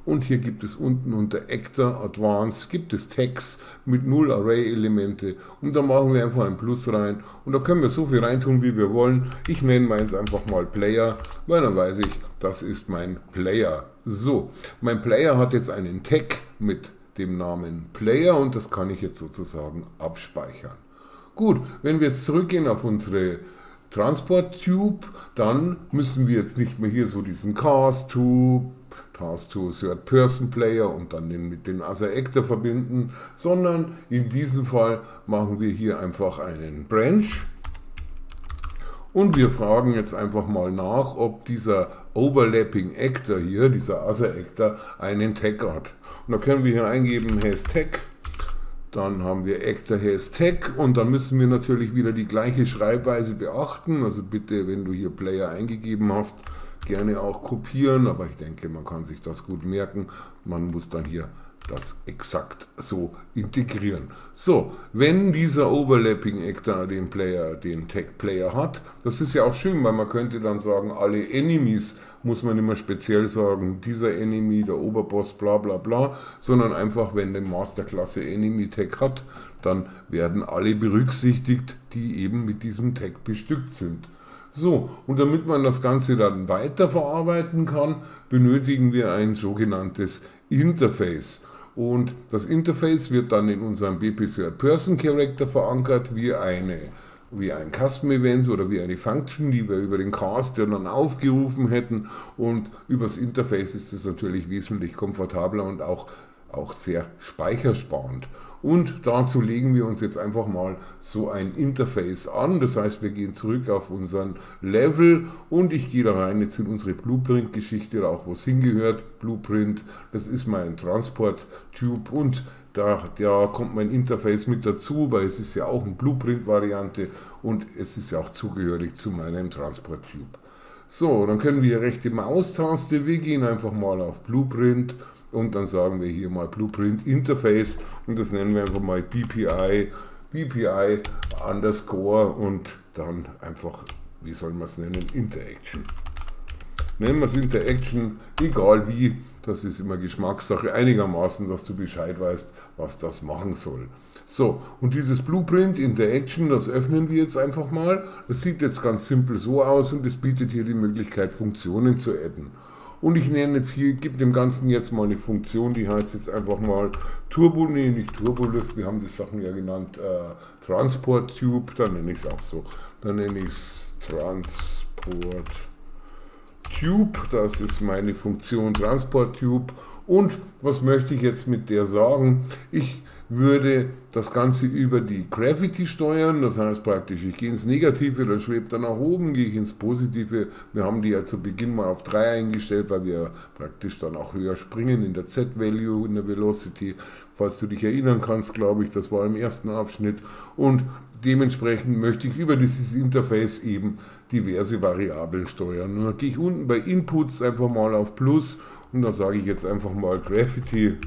und hier gibt es unten unter Actor Advanced gibt es Tags mit 0 Array-Elemente, und da machen wir einfach ein Plus rein, und da können wir so viel reintun, wie wir wollen. Ich nenne meins einfach mal Player, weil dann weiß ich, das ist mein Player. So, mein Player hat jetzt einen Tag mit dem Namen Player, und das kann ich jetzt sozusagen abspeichern. Gut, wenn wir jetzt zurückgehen auf unsere Transport Tube, dann müssen wir jetzt nicht mehr hier so diesen Cast to Third Person Player und dann den mit den Other Actor verbinden, sondern in diesem Fall machen wir hier einfach einen Branch, und wir fragen jetzt einfach mal nach, ob dieser Overlapping Actor hier, dieser Other Actor, einen Tag hat. Und da können wir hier eingeben has Tag. Dann haben wir Actor has Tag, und dann müssen wir natürlich wieder die gleiche Schreibweise beachten. Also bitte, wenn du hier Player eingegeben hast, gerne auch kopieren, aber ich denke, man kann sich das gut merken. Man muss dann hier das exakt so integrieren. So, wenn dieser Overlapping Actor den Tag Player hat, das ist ja auch schön, weil man könnte dann sagen, alle Enemies, muss man immer speziell sagen, dieser Enemy, der Oberboss, bla bla bla, sondern einfach, wenn der Masterklasse Enemy Tag hat, dann werden alle berücksichtigt, die eben mit diesem Tag bestückt sind. So, und damit man das Ganze dann weiterverarbeiten kann, benötigen wir ein sogenanntes Interface. Und das Interface wird dann in unserem BP Third Person Character verankert wie ein Custom Event oder wie eine Function, die wir über den Cast dann aufgerufen hätten. Und übers Interface ist es natürlich wesentlich komfortabler und auch sehr speichersparend. Und dazu legen wir uns jetzt einfach mal so ein Interface an. Das heißt, wir gehen zurück auf unseren Level, und ich gehe da rein jetzt in unsere Blueprint-Geschichte, auch wo es hingehört. Blueprint, das ist mein Transport-Tube, und da kommt mein Interface mit dazu, weil es ist ja auch eine Blueprint-Variante und es ist ja auch zugehörig zu meinem Transport-Tube. So, dann können wir hier rechte Maustaste, wir gehen einfach mal auf Blueprint, und dann sagen wir hier mal Blueprint Interface, und das nennen wir einfach mal BPI underscore, und dann einfach, wie soll man es nennen, Interaction. Nennen wir es Interaction, egal wie, das ist immer Geschmackssache, einigermaßen, dass du Bescheid weißt, was das machen soll. So, und dieses Blueprint Interaction, das öffnen wir jetzt einfach mal. Das sieht jetzt ganz simpel so aus, und es bietet hier die Möglichkeit, Funktionen zu adden. Und ich nenne jetzt hier, gebe dem Ganzen jetzt mal eine Funktion, die heißt jetzt einfach mal Turbo, nee, nicht Turbolift, wir haben die Sachen ja genannt, Transport Tube, dann nenne ich es auch so. Dann nenne ich es Transport Tube, das ist meine Funktion Transport Tube. Und was möchte ich jetzt mit der sagen? Ich würde das Ganze über die Gravity steuern, das heißt praktisch, ich gehe ins Negative, dann schwebt er nach oben, gehe ich ins Positive. Wir haben die ja zu Beginn mal auf 3 eingestellt, weil wir praktisch dann auch höher springen in der Z-Value, in der Velocity. Falls du dich erinnern kannst, glaube ich, das war im ersten Abschnitt. Und dementsprechend möchte ich über dieses Interface eben diverse Variablen steuern. Und dann gehe ich unten bei Inputs einfach mal auf Plus, und da sage ich jetzt einfach mal Gravity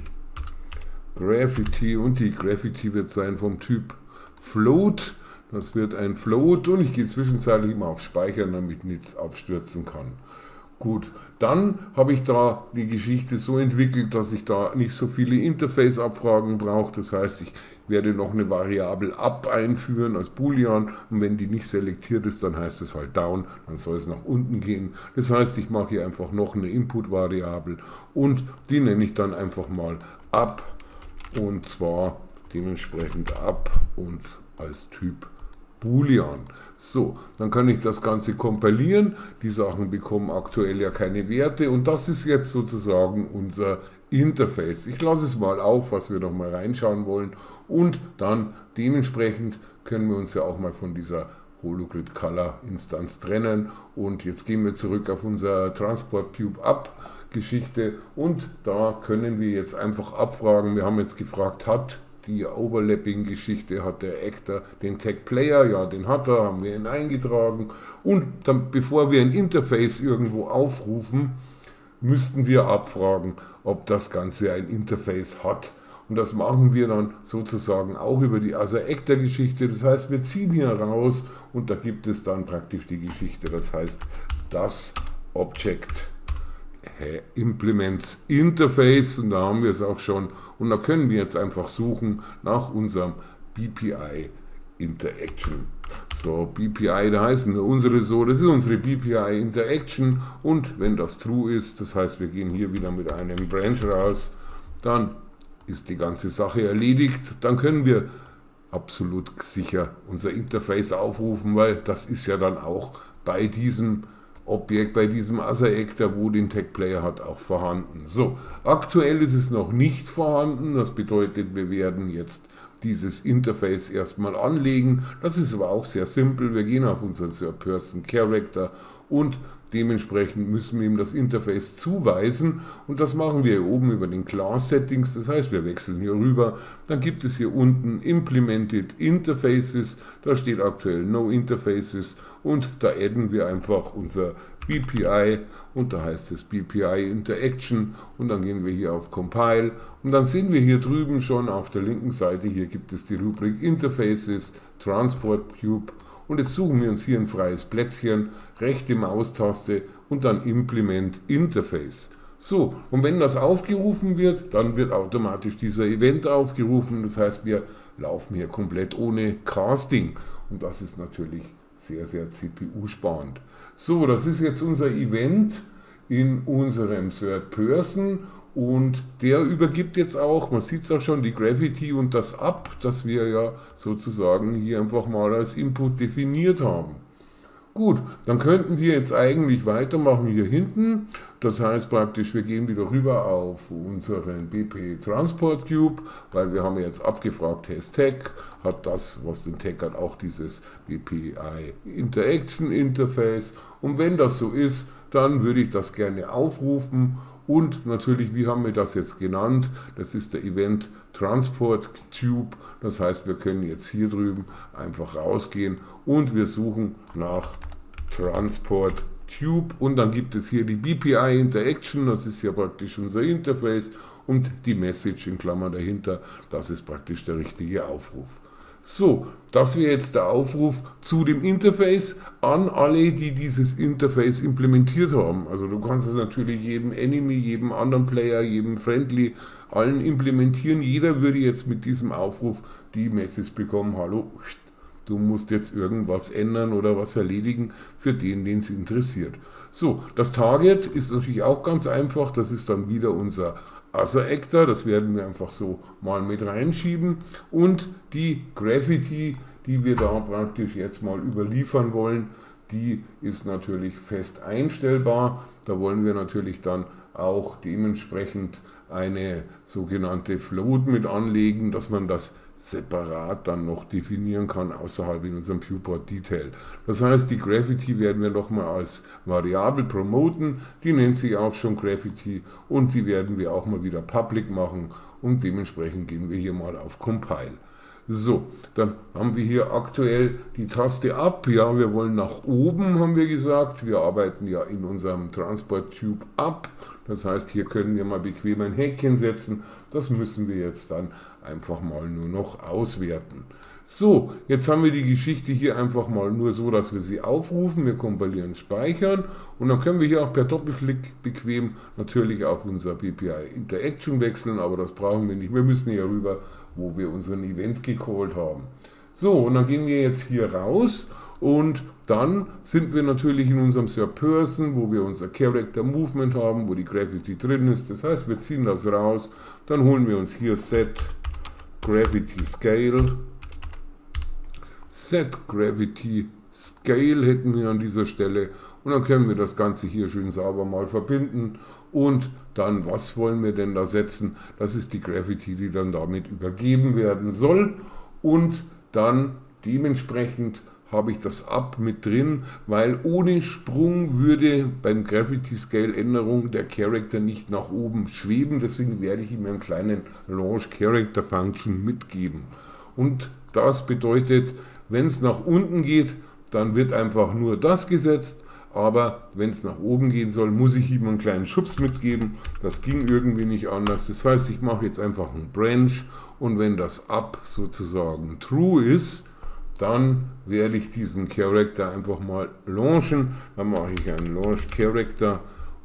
Graffiti und die Graffiti wird sein vom Typ Float. Das wird ein Float und ich gehe zwischenzeitlich mal auf Speichern, damit nichts abstürzen kann. Gut, dann habe ich da die Geschichte so entwickelt, dass ich da nicht so viele Interface-Abfragen brauche. Das heißt, ich werde noch eine Variable up einführen als Boolean und wenn die nicht selektiert ist, dann heißt es halt down, dann soll es nach unten gehen. Das heißt, ich mache hier einfach noch eine Input-Variable und die nenne ich dann einfach mal up und zwar dementsprechend up und als Typ Boolean. So, dann kann ich das Ganze kompilieren. Die Sachen bekommen aktuell ja keine Werte und das ist jetzt sozusagen unser Interface. Ich lasse es mal auf, was wir noch mal reinschauen wollen und dann dementsprechend können wir uns ja auch mal von dieser Hologrid Color Instanz trennen und jetzt gehen wir zurück auf unser Transport Tube Up Geschichte und da können wir jetzt einfach abfragen. Wir haben jetzt gefragt, hat die Overlapping-Geschichte, hat der Actor den Tag Player, ja, den hat er, haben wir ihn eingetragen. Und dann, bevor wir ein Interface irgendwo aufrufen, müssten wir abfragen, ob das Ganze ein Interface hat. Und das machen wir dann sozusagen auch über die Other-Actor-Geschichte. Das heißt, wir ziehen hier raus und da gibt es dann praktisch die Geschichte. Das heißt, das Object Implements Interface und da haben wir es auch schon und da können wir jetzt einfach suchen nach unserem BPI Interaction. So, BPI, da heißen wir unsere so, das ist unsere BPI Interaction und wenn das true ist, das heißt wir gehen hier wieder mit einem Branch raus, dann ist die ganze Sache erledigt, dann können wir absolut sicher unser Interface aufrufen, weil das ist ja dann auch bei diesem Objekt, bei diesem Other-Actor, wo den Tag Player hat, auch vorhanden. So, aktuell ist es noch nicht vorhanden, das bedeutet, wir werden jetzt dieses Interface erstmal anlegen. Das ist aber auch sehr simpel, wir gehen auf unseren Third-Person Character und dementsprechend müssen wir ihm das Interface zuweisen und das machen wir hier oben über den Class Settings, das heißt wir wechseln hier rüber, dann gibt es hier unten Implemented Interfaces, da steht aktuell No Interfaces und da adden wir einfach unser BPI und da heißt es BPI Interaction und dann gehen wir hier auf Compile und dann sehen wir hier drüben schon auf der linken Seite, hier gibt es die Rubrik Interfaces, Transport Tube und jetzt suchen wir uns hier ein freies Plätzchen, rechte Maustaste und dann Implement Interface. So, und wenn das aufgerufen wird, dann wird automatisch dieser Event aufgerufen, das heißt wir laufen hier komplett ohne Casting und das ist natürlich sehr, sehr CPU-sparend. So, das ist jetzt unser Event in unserem Third Person und der übergibt jetzt auch, man sieht es auch schon, die Graffiti und das Up, das wir ja sozusagen hier einfach mal als Input definiert haben. Gut, dann könnten wir jetzt eigentlich weitermachen hier hinten. Das heißt praktisch, wir gehen wieder rüber auf unseren BP Transport Cube, weil wir haben jetzt abgefragt, Tag hat das, was den Tag hat, auch dieses BPI Interaction Interface. Und wenn das so ist, dann würde ich das gerne aufrufen. Und natürlich, wie haben wir das jetzt genannt? Das ist der Event Transport Tube. Das heißt, wir können jetzt hier drüben einfach rausgehen und wir suchen nach Transport Tube. Und dann gibt es hier die BPI Interaction. Das ist ja praktisch unser Interface. Und die Message in Klammern dahinter, das ist praktisch der richtige Aufruf. So, das wäre jetzt der Aufruf zu dem Interface an alle, die dieses Interface implementiert haben. Also du kannst es natürlich jedem Enemy, jedem anderen Player, jedem Friendly, allen implementieren. Jeder würde jetzt mit diesem Aufruf die Message bekommen, hallo, du musst jetzt irgendwas ändern oder was erledigen für den es interessiert. So, das Target ist natürlich auch ganz einfach, das ist dann wieder unser Other-Actor, das werden wir einfach so mal mit reinschieben und die Graffiti, die wir da praktisch jetzt mal überliefern wollen, die ist natürlich fest einstellbar. Da wollen wir natürlich dann auch dementsprechend eine sogenannte Float mit anlegen, dass man das separat dann noch definieren kann außerhalb in unserem Viewport Detail. Das heißt, die Graffiti werden wir nochmal als Variable promoten, die nennt sich auch schon Graffiti und die werden wir auch mal wieder public machen und dementsprechend gehen wir hier mal auf Compile. So, dann haben wir hier aktuell die Taste Up, ja, wir wollen nach oben, haben wir gesagt, wir arbeiten ja in unserem Transport Tube Up, das heißt, hier können wir mal bequem ein Häkchen setzen, Das müssen wir jetzt dann einfach mal nur noch auswerten. So, jetzt haben wir die Geschichte hier einfach mal nur so, dass wir sie aufrufen. Wir kompilieren, speichern und dann können wir hier auch per Doppelklick bequem natürlich auf unser BPI Interaction wechseln, aber das brauchen wir nicht. Wir müssen hier rüber, wo wir unseren Event gecallt haben. So, und dann gehen wir jetzt hier raus und dann sind wir natürlich in unserem Third Person, wo wir unser Character Movement haben, wo die Gravity drin ist. Das heißt, wir ziehen das raus, dann holen wir uns hier Set Gravity Scale. Set Gravity Scale hätten wir an dieser Stelle und dann können wir das Ganze hier schön sauber mal verbinden und dann, was wollen wir denn da setzen? Das ist die Gravity, die dann damit übergeben werden soll und dann dementsprechend habe ich das Up mit drin, weil ohne Sprung würde beim Gravity Scale Änderung der Character nicht nach oben schweben, deswegen werde ich ihm einen kleinen Launch Character Function mitgeben und das bedeutet, wenn es nach unten geht, dann wird einfach nur das gesetzt, aber wenn es nach oben gehen soll, muss ich ihm einen kleinen Schubs mitgeben. Das ging irgendwie nicht anders. Das heißt, ich mache jetzt einfach einen Branch und wenn das Up sozusagen True ist, dann werde ich diesen Character einfach mal launchen. Dann mache ich einen Launch Character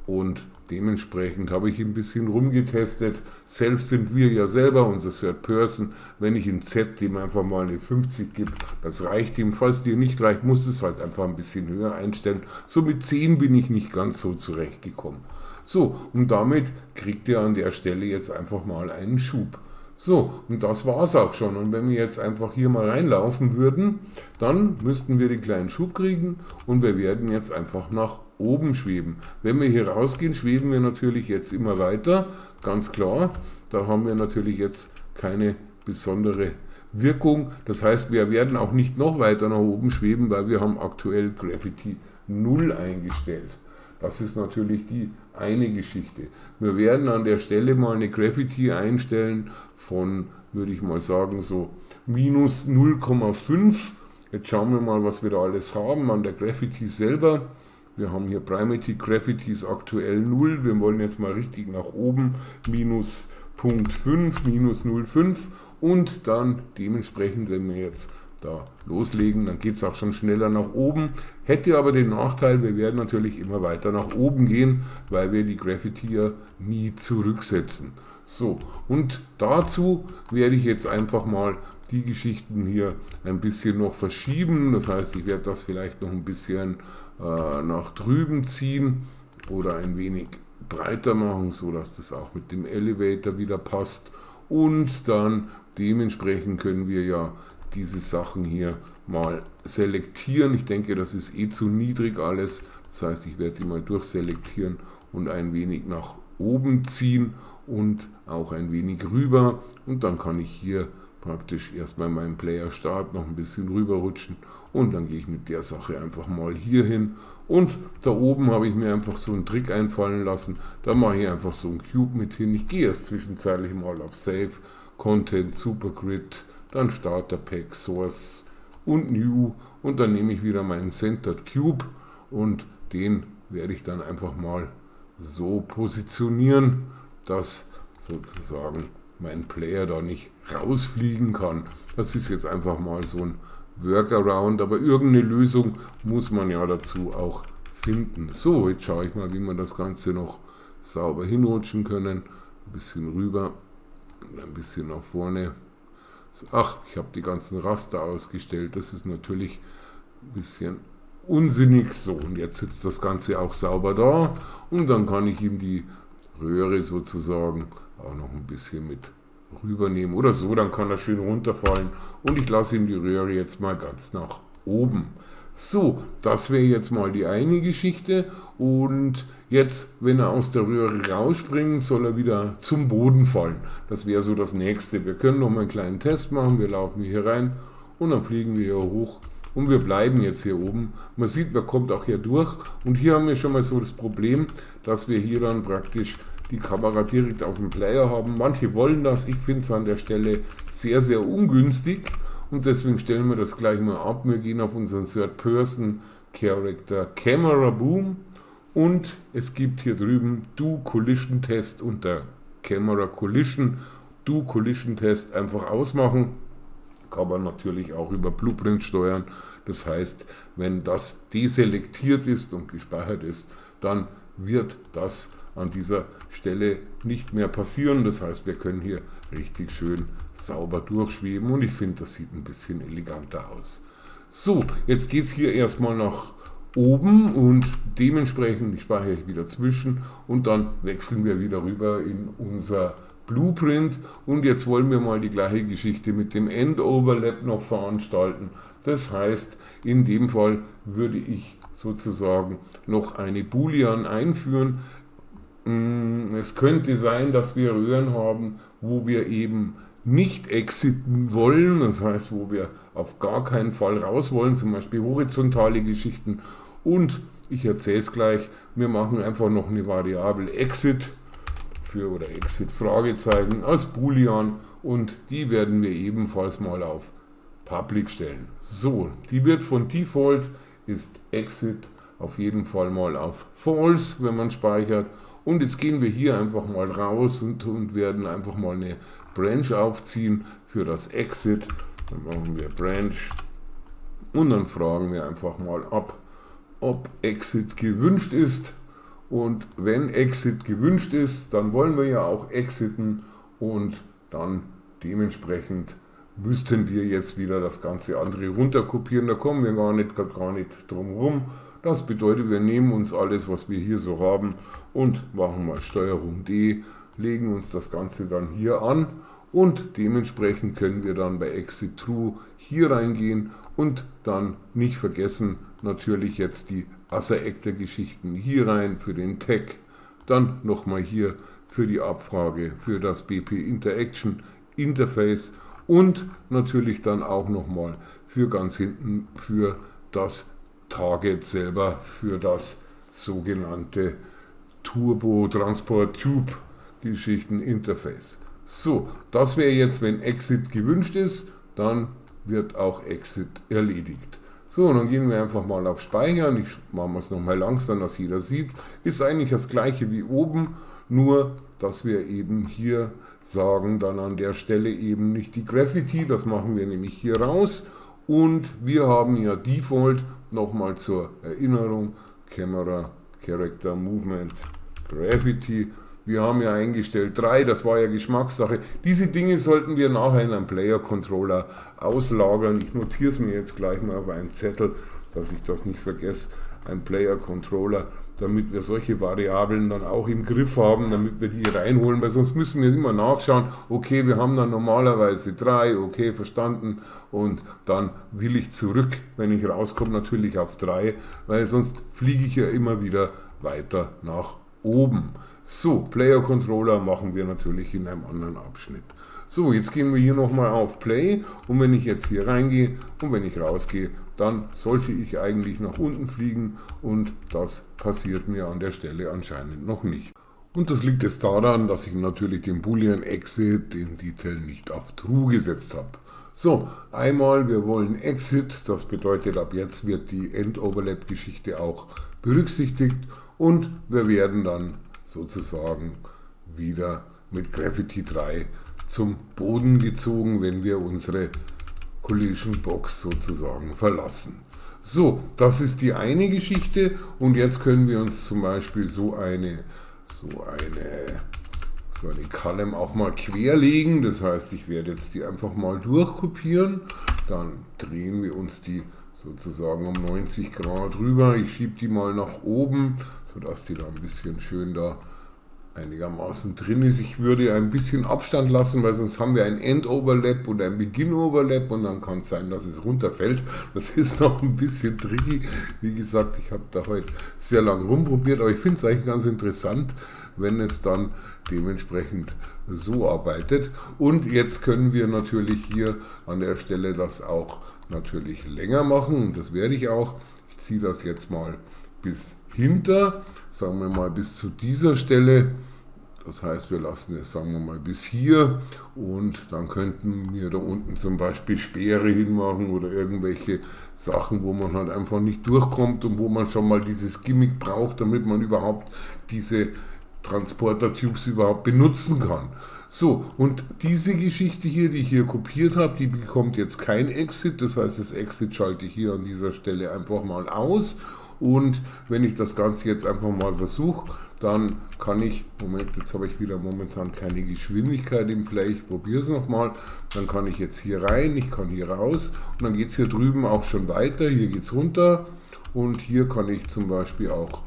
und dementsprechend habe ich ein bisschen rumgetestet. Selbst sind wir ja selber, unser Third Person. Wenn ich in Z dem einfach mal eine 50 gebe, das reicht ihm. Falls dir nicht reicht, musst du es halt einfach ein bisschen höher einstellen. So mit 10 bin ich nicht ganz so zurechtgekommen. So, und damit kriegt ihr an der Stelle jetzt einfach mal einen Schub. So, und das war es auch schon. Und wenn wir jetzt einfach hier mal reinlaufen würden, dann müssten wir den kleinen Schub kriegen und wir werden jetzt einfach nach oben schweben. Wenn wir hier rausgehen, schweben wir natürlich jetzt immer weiter, ganz klar. Da haben wir natürlich jetzt keine besondere Wirkung. Das heißt, wir werden auch nicht noch weiter nach oben schweben, weil wir haben aktuell Gravity 0 eingestellt. Das ist natürlich die eine Geschichte. Wir werden an der Stelle mal eine Gravity einstellen von, würde ich mal sagen, so minus 0,5. Jetzt schauen wir mal, was wir da alles haben an der Gravity selber. Wir haben hier Primary Gravities aktuell 0. Wir wollen jetzt mal richtig nach oben, minus 0,5, minus 0,5 und dann dementsprechend, wenn wir jetzt da loslegen, dann geht es auch schon schneller nach oben. Hätte aber den Nachteil, wir werden natürlich immer weiter nach oben gehen, weil wir die Gravity ja nie zurücksetzen. So, und dazu werde ich jetzt einfach mal die Geschichten hier ein bisschen noch verschieben. Das heißt, ich werde das vielleicht noch ein bisschen nach drüben ziehen oder ein wenig breiter machen, so dass das auch mit dem Elevator wieder passt. Und dann dementsprechend können wir ja diese Sachen hier mal selektieren. Ich denke, das ist eh zu niedrig alles. Das heißt, ich werde die mal durchselektieren und ein wenig nach oben ziehen und auch ein wenig rüber. Und dann kann ich hier praktisch erstmal meinen Player Start noch ein bisschen rüberrutschen und dann gehe ich mit der Sache einfach mal hier hin. Und da oben habe ich mir einfach so einen Trick einfallen lassen. Da mache ich einfach so einen Cube mit hin. Ich gehe erst zwischenzeitlich mal auf Save, Content, Supergrid, dann Starter Pack, Source und New und dann nehme ich wieder meinen Centered Cube und den werde ich dann einfach mal so positionieren, dass sozusagen mein Player da nicht rausfliegen kann. Das ist jetzt einfach mal so ein Workaround, aber irgendeine Lösung muss man ja dazu auch finden. So, jetzt schaue ich mal, wie wir das Ganze noch sauber hinrutschen können. Ein bisschen rüber und ein bisschen nach vorne. Ach, ich habe die ganzen Raster ausgestellt, das ist natürlich ein bisschen unsinnig. So, und jetzt sitzt das Ganze auch sauber da und dann kann ich ihm die Röhre sozusagen auch noch ein bisschen mit rübernehmen oder so, dann kann er schön runterfallen und ich lasse ihm die Röhre jetzt mal ganz nach oben. So, das wäre jetzt mal die eine Geschichte und jetzt, wenn er aus der Röhre rausspringt, soll er wieder zum Boden fallen. Das wäre so das nächste. Wir können noch mal einen kleinen Test machen, wir laufen hier rein und dann fliegen wir hier hoch und wir bleiben jetzt hier oben. Man sieht, wer kommt auch hier durch und hier haben wir schon mal so das Problem, dass wir hier dann praktisch die Kamera direkt auf dem Player haben. Manche wollen das, ich finde es an der Stelle sehr, sehr ungünstig und deswegen stellen wir das gleich mal ab. Wir gehen auf unseren Third Person Character Camera Boom und es gibt hier drüben Do Collision Test unter Camera Collision Do Collision Test einfach ausmachen. Kann man natürlich auch über Blueprint steuern. Das heißt, wenn das deselektiert ist und gespeichert ist, dann wird das an dieser Stelle nicht mehr passieren. Das heißt, wir können hier richtig schön sauber durchschweben und ich finde, das sieht ein bisschen eleganter aus. So, jetzt geht es hier erstmal nach oben und dementsprechend speichere ich wieder zwischen und dann wechseln wir wieder rüber in unser Blueprint und jetzt wollen wir mal die gleiche Geschichte mit dem End Overlap noch veranstalten. Das heißt, in dem Fall würde ich sozusagen noch eine Boolean einführen. Es könnte sein, dass wir Röhren haben, wo wir eben nicht exiten wollen, das heißt, wo wir auf gar keinen Fall raus wollen, zum Beispiel horizontale Geschichten. Und ich erzähle es gleich, wir machen einfach noch eine Variable exit oder exit Fragezeichen als Boolean und die werden wir ebenfalls mal auf Public stellen. So, die wird von Default ist exit auf jeden Fall mal auf false, wenn man speichert. Und jetzt gehen wir hier einfach mal raus und werden einfach mal eine Branch aufziehen für das Exit. Dann machen wir Branch und dann fragen wir einfach mal ab, ob Exit gewünscht ist. Und wenn Exit gewünscht ist, dann wollen wir ja auch exiten und dann dementsprechend müssten wir jetzt wieder das ganze andere runterkopieren. Da kommen wir gar nicht drum herum. Das bedeutet, wir nehmen uns alles, was wir hier so haben und machen mal STRG D, legen uns das Ganze dann hier an und dementsprechend können wir dann bei Exit True hier reingehen und dann nicht vergessen, natürlich jetzt die Other-Actor-Geschichten hier rein für den Tag, dann nochmal hier für die Abfrage, für das BP Interaction Interface und natürlich dann auch nochmal für ganz hinten für das Target selber, für das sogenannte Turbo Transport Tube Geschichten Interface. So, das wäre jetzt, wenn Exit gewünscht ist, dann wird auch Exit erledigt. So, und dann gehen wir einfach mal auf Speichern. Ich mache es nochmal langsam, dass jeder sieht. Ist eigentlich das gleiche wie oben, nur dass wir eben hier sagen, dann an der Stelle eben nicht die Graffiti, das machen wir nämlich hier raus. Und wir haben ja Default, nochmal zur Erinnerung, Camera, Character, Movement, Graffiti. Wir haben ja eingestellt 3, das war ja Geschmackssache. Diese Dinge sollten wir nachher in einem Player-Controller auslagern. Ich notiere es mir jetzt gleich mal auf einen Zettel, dass ich das nicht vergesse. Ein Player-Controller, damit wir solche Variablen dann auch im Griff haben, damit wir die reinholen, weil sonst müssen wir immer nachschauen, okay, wir haben dann normalerweise 3, okay, verstanden, und dann will ich zurück, wenn ich rauskomme, natürlich auf 3, weil sonst fliege ich ja immer wieder weiter nach oben. So, Player Controller machen wir natürlich in einem anderen Abschnitt. So, jetzt gehen wir hier nochmal auf Play und wenn ich jetzt hier reingehe und wenn ich rausgehe, dann sollte ich eigentlich nach unten fliegen und das passiert mir an der Stelle anscheinend noch nicht. Und das liegt jetzt daran, dass ich natürlich den Boolean Exit, den Detail, nicht auf True gesetzt habe. So, einmal, wir wollen Exit, das bedeutet, ab jetzt wird die End-Overlap-Geschichte auch berücksichtigt und wir werden dann sozusagen wieder mit Graffiti 3 zum Boden gezogen, wenn wir unsere Collision Box sozusagen verlassen. So, das ist die eine Geschichte und jetzt können wir uns zum Beispiel so eine Column auch mal querlegen. Das heißt, ich werde jetzt die einfach mal durchkopieren, dann drehen wir uns die sozusagen um 90 Grad rüber. Ich schiebe die mal nach oben, sodass die da ein bisschen schön da einigermaßen drin ist. Ich würde ein bisschen Abstand lassen, weil sonst haben wir ein End-Overlap und ein Begin-Overlap und dann kann es sein, dass es runterfällt. Das ist noch ein bisschen tricky. Wie gesagt, ich habe da heute sehr lange rumprobiert, aber ich finde es eigentlich ganz interessant, wenn es dann dementsprechend so arbeitet. Und jetzt können wir natürlich hier an der Stelle das auch natürlich länger machen und das werde ich auch. Ich ziehe das jetzt mal bis hinter, sagen wir mal bis zu dieser Stelle. Das heißt, wir lassen es, sagen wir mal, bis hier und dann könnten wir da unten zum Beispiel Speere hinmachen oder irgendwelche Sachen, wo man halt einfach nicht durchkommt und wo man schon mal dieses Gimmick braucht, damit man überhaupt diese Transporter-Tubes überhaupt benutzen kann. So, und diese Geschichte hier, die ich hier kopiert habe, die bekommt jetzt kein Exit. Das heißt, das Exit schalte ich hier an dieser Stelle einfach mal aus. Und wenn ich das Ganze jetzt einfach mal versuche, dann kann ich, Moment, jetzt habe ich wieder momentan keine Geschwindigkeit im Play, ich probiere es nochmal, dann kann ich jetzt hier rein, ich kann hier raus und dann geht es hier drüben auch schon weiter, hier geht es runter und hier kann ich zum Beispiel auch,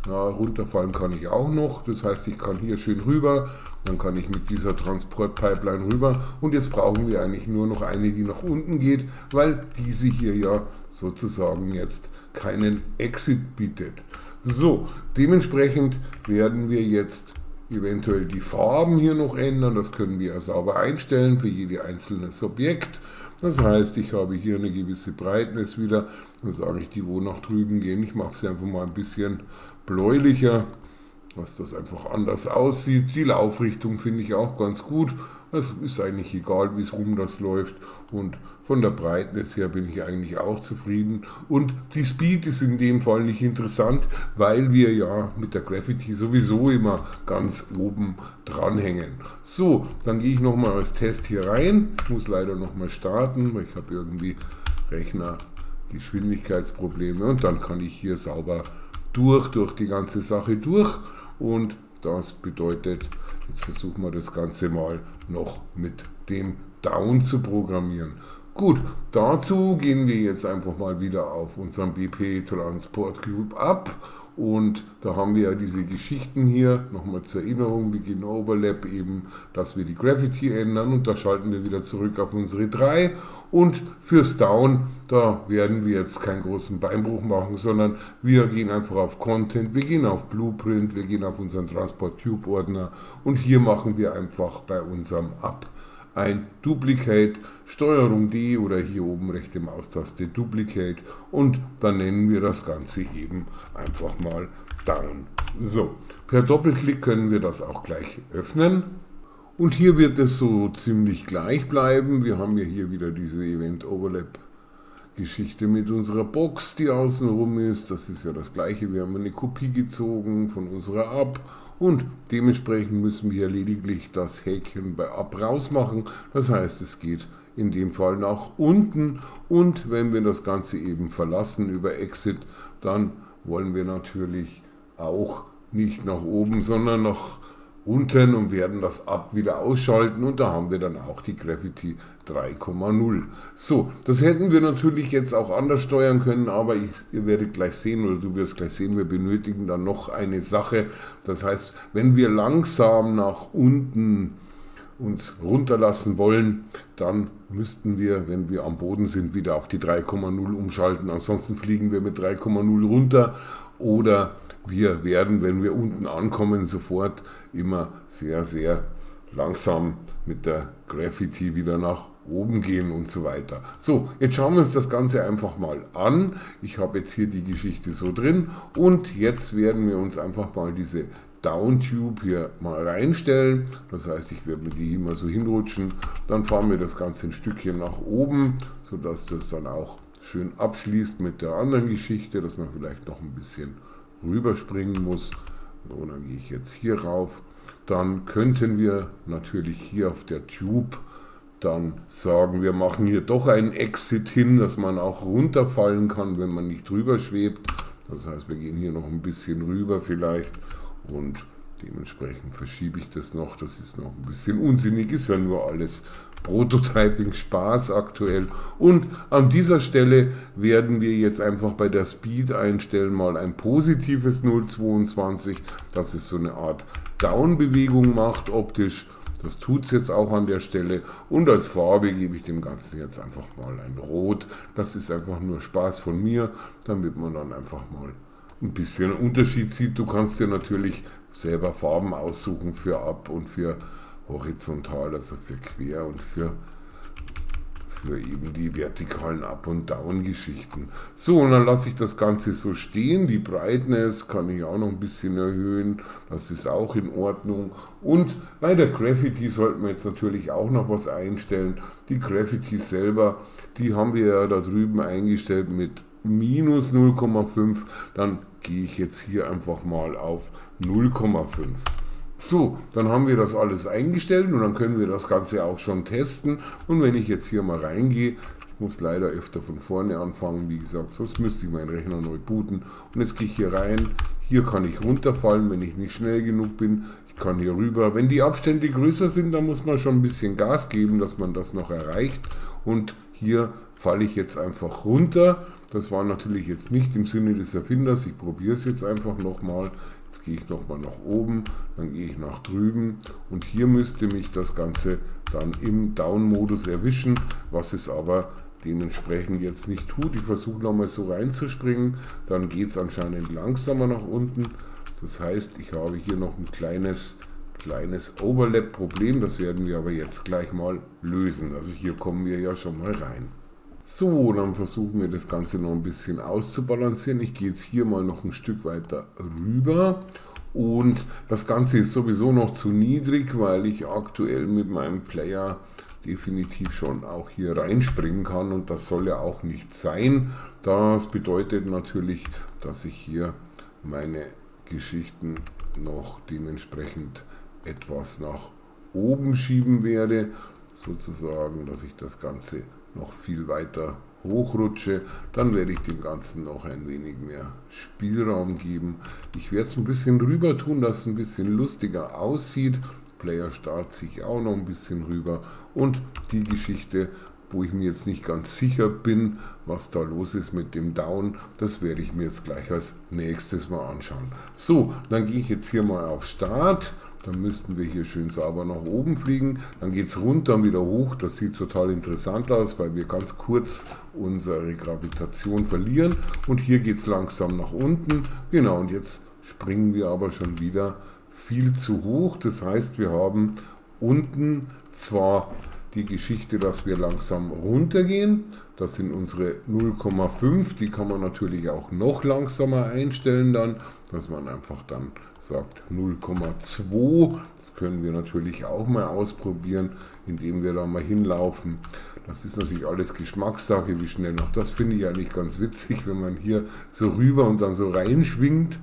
runterfallen kann ich auch noch, das heißt, ich kann hier schön rüber, dann kann ich mit dieser Transportpipeline rüber und jetzt brauchen wir eigentlich nur noch eine, die nach unten geht, weil diese hier ja sozusagen jetzt keinen Exit bietet. So, dementsprechend werden wir jetzt eventuell die Farben hier noch ändern. Das können wir ja sauber einstellen für jedes einzelne Objekt. Das heißt, ich habe hier eine gewisse Brightness wieder. Dann sage ich, die wo nach drüben gehen. Ich mache sie einfach mal ein bisschen bläulicher, dass das einfach anders aussieht. Die Laufrichtung finde ich auch ganz gut. Es ist eigentlich egal, wie es rum das läuft. Und von der Brightness her bin ich eigentlich auch zufrieden. Und die Speed ist in dem Fall nicht interessant, weil wir ja mit der Graffiti sowieso immer ganz oben dranhängen. So, dann gehe ich nochmal als Test hier rein. Ich muss leider nochmal starten, weil ich habe irgendwie Rechnergeschwindigkeitsprobleme. Und dann kann ich hier sauber durch die ganze Sache durch. Und das bedeutet, jetzt versuchen wir das Ganze mal noch mit dem Down zu programmieren. Gut, dazu gehen wir jetzt einfach mal wieder auf unseren BP Transport Cube ab und da haben wir ja diese Geschichten hier, nochmal zur Erinnerung, Begin Overlap eben, dass wir die Graffiti ändern und da schalten wir wieder zurück auf unsere 3 und fürs Down, da werden wir jetzt keinen großen Beinbruch machen, sondern wir gehen einfach auf Content, wir gehen auf Blueprint, wir gehen auf unseren Transport Cube Ordner und hier machen wir einfach bei unserem Up ein Duplicate, Steuerung D oder hier oben rechte Maustaste Duplicate und dann nennen wir das Ganze eben einfach mal Down. So, per Doppelklick können wir das auch gleich öffnen und hier wird es so ziemlich gleich bleiben. Wir haben ja hier wieder diese Event Overlap Geschichte mit unserer Box, die außen rum ist. Das ist ja das gleiche, wir haben eine Kopie gezogen von unserer Up und dementsprechend müssen wir lediglich das Häkchen bei Up rausmachen. Das heißt, es geht in dem Fall nach unten und wenn wir das Ganze eben verlassen über Exit, dann wollen wir natürlich auch nicht nach oben, sondern nach unten und werden das Up wieder ausschalten und da haben wir dann auch die Graffiti 3,0. So, das hätten wir natürlich jetzt auch anders steuern können, aber ihr werdet gleich sehen oder du wirst gleich sehen, wir benötigen dann noch eine Sache. Das heißt, wenn wir langsam nach unten uns runterlassen wollen, dann müssten wir, wenn wir am Boden sind, wieder auf die 3,0 umschalten. Ansonsten fliegen wir mit 3,0 runter oder wir werden, wenn wir unten ankommen, sofort immer sehr, sehr langsam mit der Graffiti wieder nach oben gehen und so weiter. So, jetzt schauen wir uns das Ganze einfach mal an. Ich habe jetzt hier die Geschichte so drin und jetzt werden wir uns einfach mal diese Down-Tube hier mal reinstellen. Das heißt, ich werde mir die hier mal so hinrutschen. Dann fahren wir das Ganze ein Stückchen nach oben, sodass das dann auch schön abschließt mit der anderen Geschichte, dass man vielleicht noch ein bisschen rüberspringen muss. So, dann gehe ich jetzt hier rauf. Dann könnten wir natürlich hier auf der Tube dann sagen, wir machen hier doch einen Exit hin, dass man auch runterfallen kann, wenn man nicht drüber schwebt. Das heißt, wir gehen hier noch ein bisschen rüber vielleicht und dementsprechend verschiebe ich das noch. Das ist noch ein bisschen unsinnig, ist ja nur alles Prototyping, Spaß aktuell. Und an dieser Stelle werden wir jetzt einfach bei der Speed einstellen, mal ein positives 0,22, dass es so eine Art Down-Bewegung macht optisch. Das tut es jetzt auch an der Stelle. Und als Farbe gebe ich dem Ganzen jetzt einfach mal ein Rot. Das ist einfach nur Spaß von mir, damit man dann einfach mal ein bisschen Unterschied sieht. Du kannst dir natürlich selber Farben aussuchen für Up und für horizontal, also für quer und für eben die vertikalen Up- und Down-Geschichten. So, und dann lasse ich das Ganze so stehen. Die Brightness kann ich auch noch ein bisschen erhöhen. Das ist auch in Ordnung. Und bei der Graffiti sollten wir jetzt natürlich auch noch was einstellen. Die Graffiti selber, die haben wir ja da drüben eingestellt mit minus 0,5. Dann gehe ich jetzt hier einfach mal auf 0,5. So, dann haben wir das alles eingestellt und dann können wir das Ganze auch schon testen. Und wenn ich jetzt hier mal reingehe, ich muss leider öfter von vorne anfangen, wie gesagt, sonst müsste ich meinen Rechner neu booten. Und jetzt gehe ich hier rein, hier kann ich runterfallen, wenn ich nicht schnell genug bin. Ich kann hier rüber. Wenn die Abstände größer sind, dann muss man schon ein bisschen Gas geben, dass man das noch erreicht. Und hier falle ich jetzt einfach runter. Das war natürlich jetzt nicht im Sinne des Erfinders. Ich probiere es jetzt einfach nochmal. Jetzt gehe ich nochmal nach oben, dann gehe ich nach drüben und hier müsste mich das Ganze dann im Down-Modus erwischen, was es aber dementsprechend jetzt nicht tut. Ich versuche nochmal so reinzuspringen, dann geht es anscheinend langsamer nach unten. Das heißt, ich habe hier noch ein kleines Overlap-Problem, das werden wir aber jetzt gleich mal lösen. Also hier kommen wir ja schon mal rein. So, dann versuchen wir das Ganze noch ein bisschen auszubalancieren. Ich gehe jetzt hier mal noch ein Stück weiter rüber und das Ganze ist sowieso noch zu niedrig, weil ich aktuell mit meinem Player definitiv schon auch hier reinspringen kann und das soll ja auch nicht sein. Das bedeutet natürlich, dass ich hier meine Geschichten noch dementsprechend etwas nach oben schieben werde, sozusagen, dass ich das Ganze noch viel weiter hochrutsche, dann werde ich dem Ganzen noch ein wenig mehr Spielraum geben. Ich werde es ein bisschen rüber tun, dass es ein bisschen lustiger aussieht. Player Start sich auch noch ein bisschen rüber und die Geschichte, wo ich mir jetzt nicht ganz sicher bin, was da los ist mit dem Down, das werde ich mir jetzt gleich als nächstes mal anschauen. So, dann gehe ich jetzt hier mal auf Start. Dann müssten wir hier schön sauber nach oben fliegen. Dann geht es runter und wieder hoch. Das sieht total interessant aus, weil wir ganz kurz unsere Gravitation verlieren. Und hier geht es langsam nach unten. Genau, und jetzt springen wir aber schon wieder viel zu hoch. Das heißt, wir haben unten zwar die Geschichte, dass wir langsam runtergehen. Das sind unsere 0,5. Die kann man natürlich auch noch langsamer einstellen dann, dass man einfach dann sagt 0,2. Das können wir natürlich auch mal ausprobieren, indem wir da mal hinlaufen. Das ist natürlich alles Geschmackssache, wie schnell noch. Das finde ich eigentlich ganz witzig, wenn man hier so rüber und dann so reinschwingt.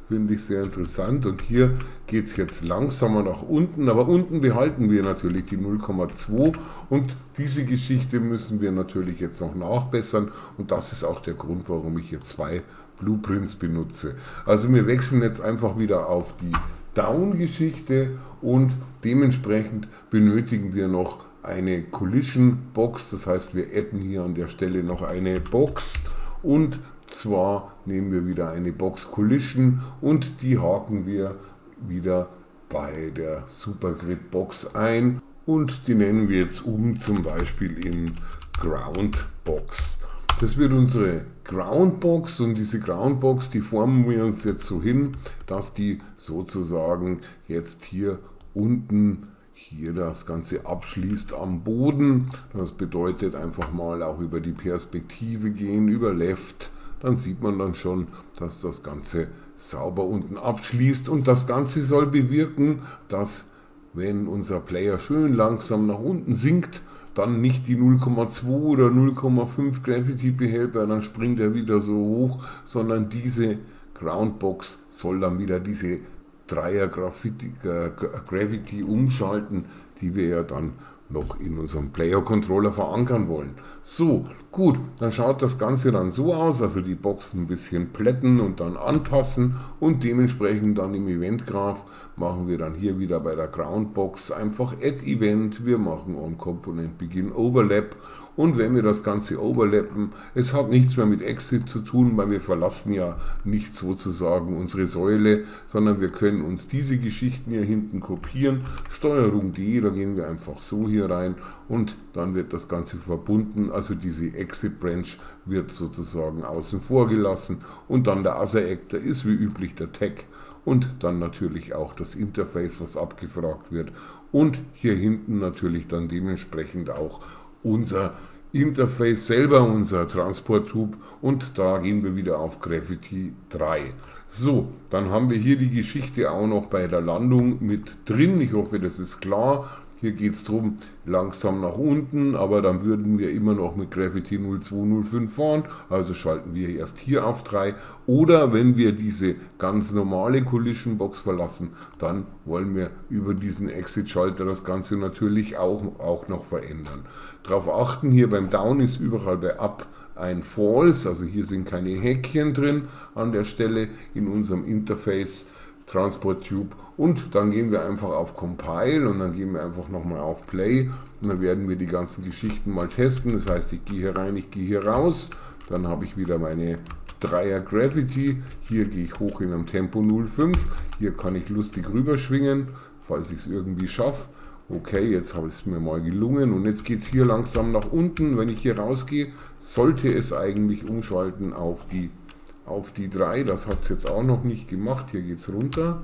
Finde ich sehr interessant. Und hier geht es jetzt langsamer nach unten, aber unten behalten wir natürlich die 0,2 und diese Geschichte müssen wir natürlich jetzt noch nachbessern und das ist auch der Grund, warum ich hier 2 Blueprints benutze. Also wir wechseln jetzt einfach wieder auf die Down-Geschichte und dementsprechend benötigen wir noch eine Collision Box, das heißt wir adden hier an der Stelle noch eine Box und zwar nehmen wir wieder eine Box Collision und die haken wir wieder bei der Supergrid Box ein und die nennen wir jetzt zum Beispiel in Ground Box. Das wird unsere Ground Box und diese Ground Box, die formen wir uns jetzt so hin, dass die sozusagen jetzt hier unten hier das Ganze abschließt am Boden. Das bedeutet einfach mal auch über die Perspektive gehen, über Left. Dann sieht man dann schon, dass das Ganze sauber unten abschließt und das Ganze soll bewirken, dass wenn unser Player schön langsam nach unten sinkt, dann nicht die 0,2 oder 0,5 Gravity behält, weil dann springt er wieder so hoch, sondern diese Groundbox soll dann wieder diese Dreier Gravity umschalten, die wir ja dann noch in unserem Player-Controller verankern wollen. So, gut, dann schaut das Ganze dann so aus, also die Box ein bisschen plätten und dann anpassen und dementsprechend dann im Event-Graph machen wir dann hier wieder bei der Ground-Box einfach Add Event, wir machen On Component Begin Overlap und wenn wir das Ganze overlappen, es hat nichts mehr mit Exit zu tun, weil wir verlassen ja nicht sozusagen unsere Säule, sondern wir können uns diese Geschichten hier hinten kopieren. Steuerung D, da gehen wir einfach so hier rein und dann wird das Ganze verbunden, also diese Exit Branch wird sozusagen außen vor gelassen und dann der Other Actor ist wie üblich der Tag und dann natürlich auch das Interface, was abgefragt wird und hier hinten natürlich dann dementsprechend auch unser Interface selber, unser Transporttube und da gehen wir wieder auf Gravity 3. So, dann haben wir hier die Geschichte auch noch bei der Landung mit drin. Ich hoffe, das ist klar. Hier geht es darum, langsam nach unten, aber dann würden wir immer noch mit Gravity 0205 fahren, also schalten wir erst hier auf 3. Oder wenn wir diese ganz normale Collision Box verlassen, dann wollen wir über diesen Exit-Schalter das Ganze natürlich auch noch verändern. Darauf achten, hier beim Down ist überall bei Up ein False, also hier sind keine Häkchen drin an der Stelle in unserem Interface Transport Tube, und dann gehen wir einfach auf Compile und dann gehen wir einfach nochmal auf Play und dann werden wir die ganzen Geschichten mal testen. Das heißt, ich gehe hier rein, ich gehe hier raus, dann habe ich wieder meine 3er Gravity, hier gehe ich hoch in einem Tempo 05, hier kann ich lustig rüberschwingen, falls ich es irgendwie schaffe. Okay, jetzt habe es mir mal gelungen und jetzt geht es hier langsam nach unten. Wenn ich hier rausgehe, sollte es eigentlich umschalten auf die 3, das hat es jetzt auch noch nicht gemacht, hier geht es runter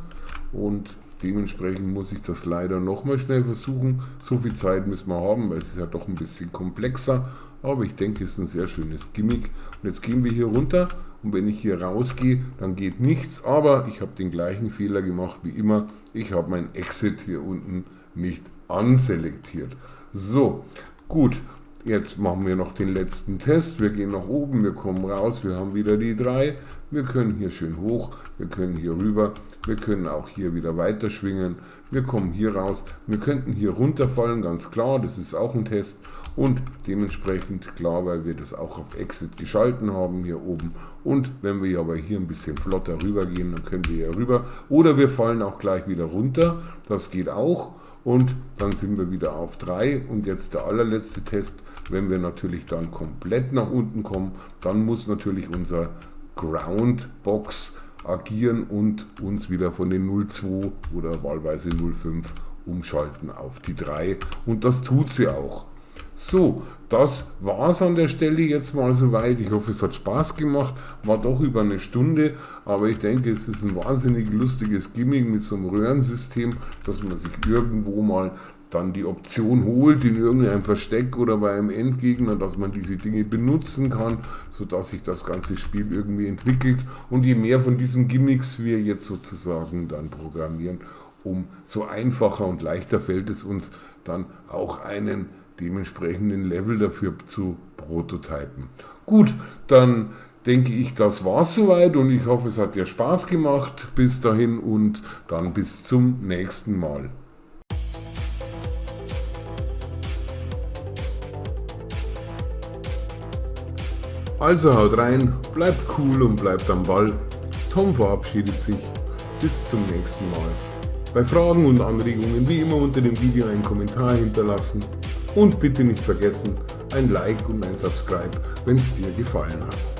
und dementsprechend muss ich das leider nochmal schnell versuchen. So viel Zeit müssen wir haben, weil es ist ja doch ein bisschen komplexer, aber ich denke, es ist ein sehr schönes Gimmick. Und jetzt gehen wir hier runter und wenn ich hier rausgehe, dann geht nichts, aber ich habe den gleichen Fehler gemacht wie immer, ich habe mein Exit hier unten nicht anselektiert. So, gut. Jetzt machen wir noch den letzten Test. Wir gehen nach oben, wir kommen raus, wir haben wieder die 3. Wir können hier schön hoch, wir können hier rüber, wir können auch hier wieder weiter schwingen. Wir kommen hier raus, wir könnten hier runterfallen, ganz klar, das ist auch ein Test. Und dementsprechend klar, weil wir das auch auf Exit geschalten haben hier oben. Und wenn wir aber hier ein bisschen flotter rüber gehen, dann können wir hier rüber. Oder wir fallen auch gleich wieder runter, das geht auch. Und dann sind wir wieder auf 3 und jetzt der allerletzte Test, wenn wir natürlich dann komplett nach unten kommen, dann muss natürlich unser Ground Box agieren und uns wieder von den 02 oder wahlweise 05 umschalten auf die 3 und das tut sie auch. So, das war's an der Stelle jetzt mal soweit. Ich hoffe, es hat Spaß gemacht. War doch über eine Stunde, aber ich denke, es ist ein wahnsinnig lustiges Gimmick mit so einem Röhrensystem, dass man sich irgendwo mal dann die Option holt in irgendeinem Versteck oder bei einem Endgegner, dass man diese Dinge benutzen kann, sodass sich das ganze Spiel irgendwie entwickelt. Und je mehr von diesen Gimmicks wir jetzt sozusagen dann programmieren, umso einfacher und leichter fällt es uns dann auch einen dementsprechenden Level dafür zu prototypen. Gut, dann denke ich, das war's soweit und ich hoffe, es hat dir Spaß gemacht. Bis dahin und dann bis zum nächsten Mal. Also haut rein, bleibt cool und bleibt am Ball. Tom verabschiedet sich. Bis zum nächsten Mal. Bei Fragen und Anregungen wie immer unter dem Video einen Kommentar hinterlassen. Und bitte nicht vergessen, ein Like und ein Subscribe, wenn es dir gefallen hat.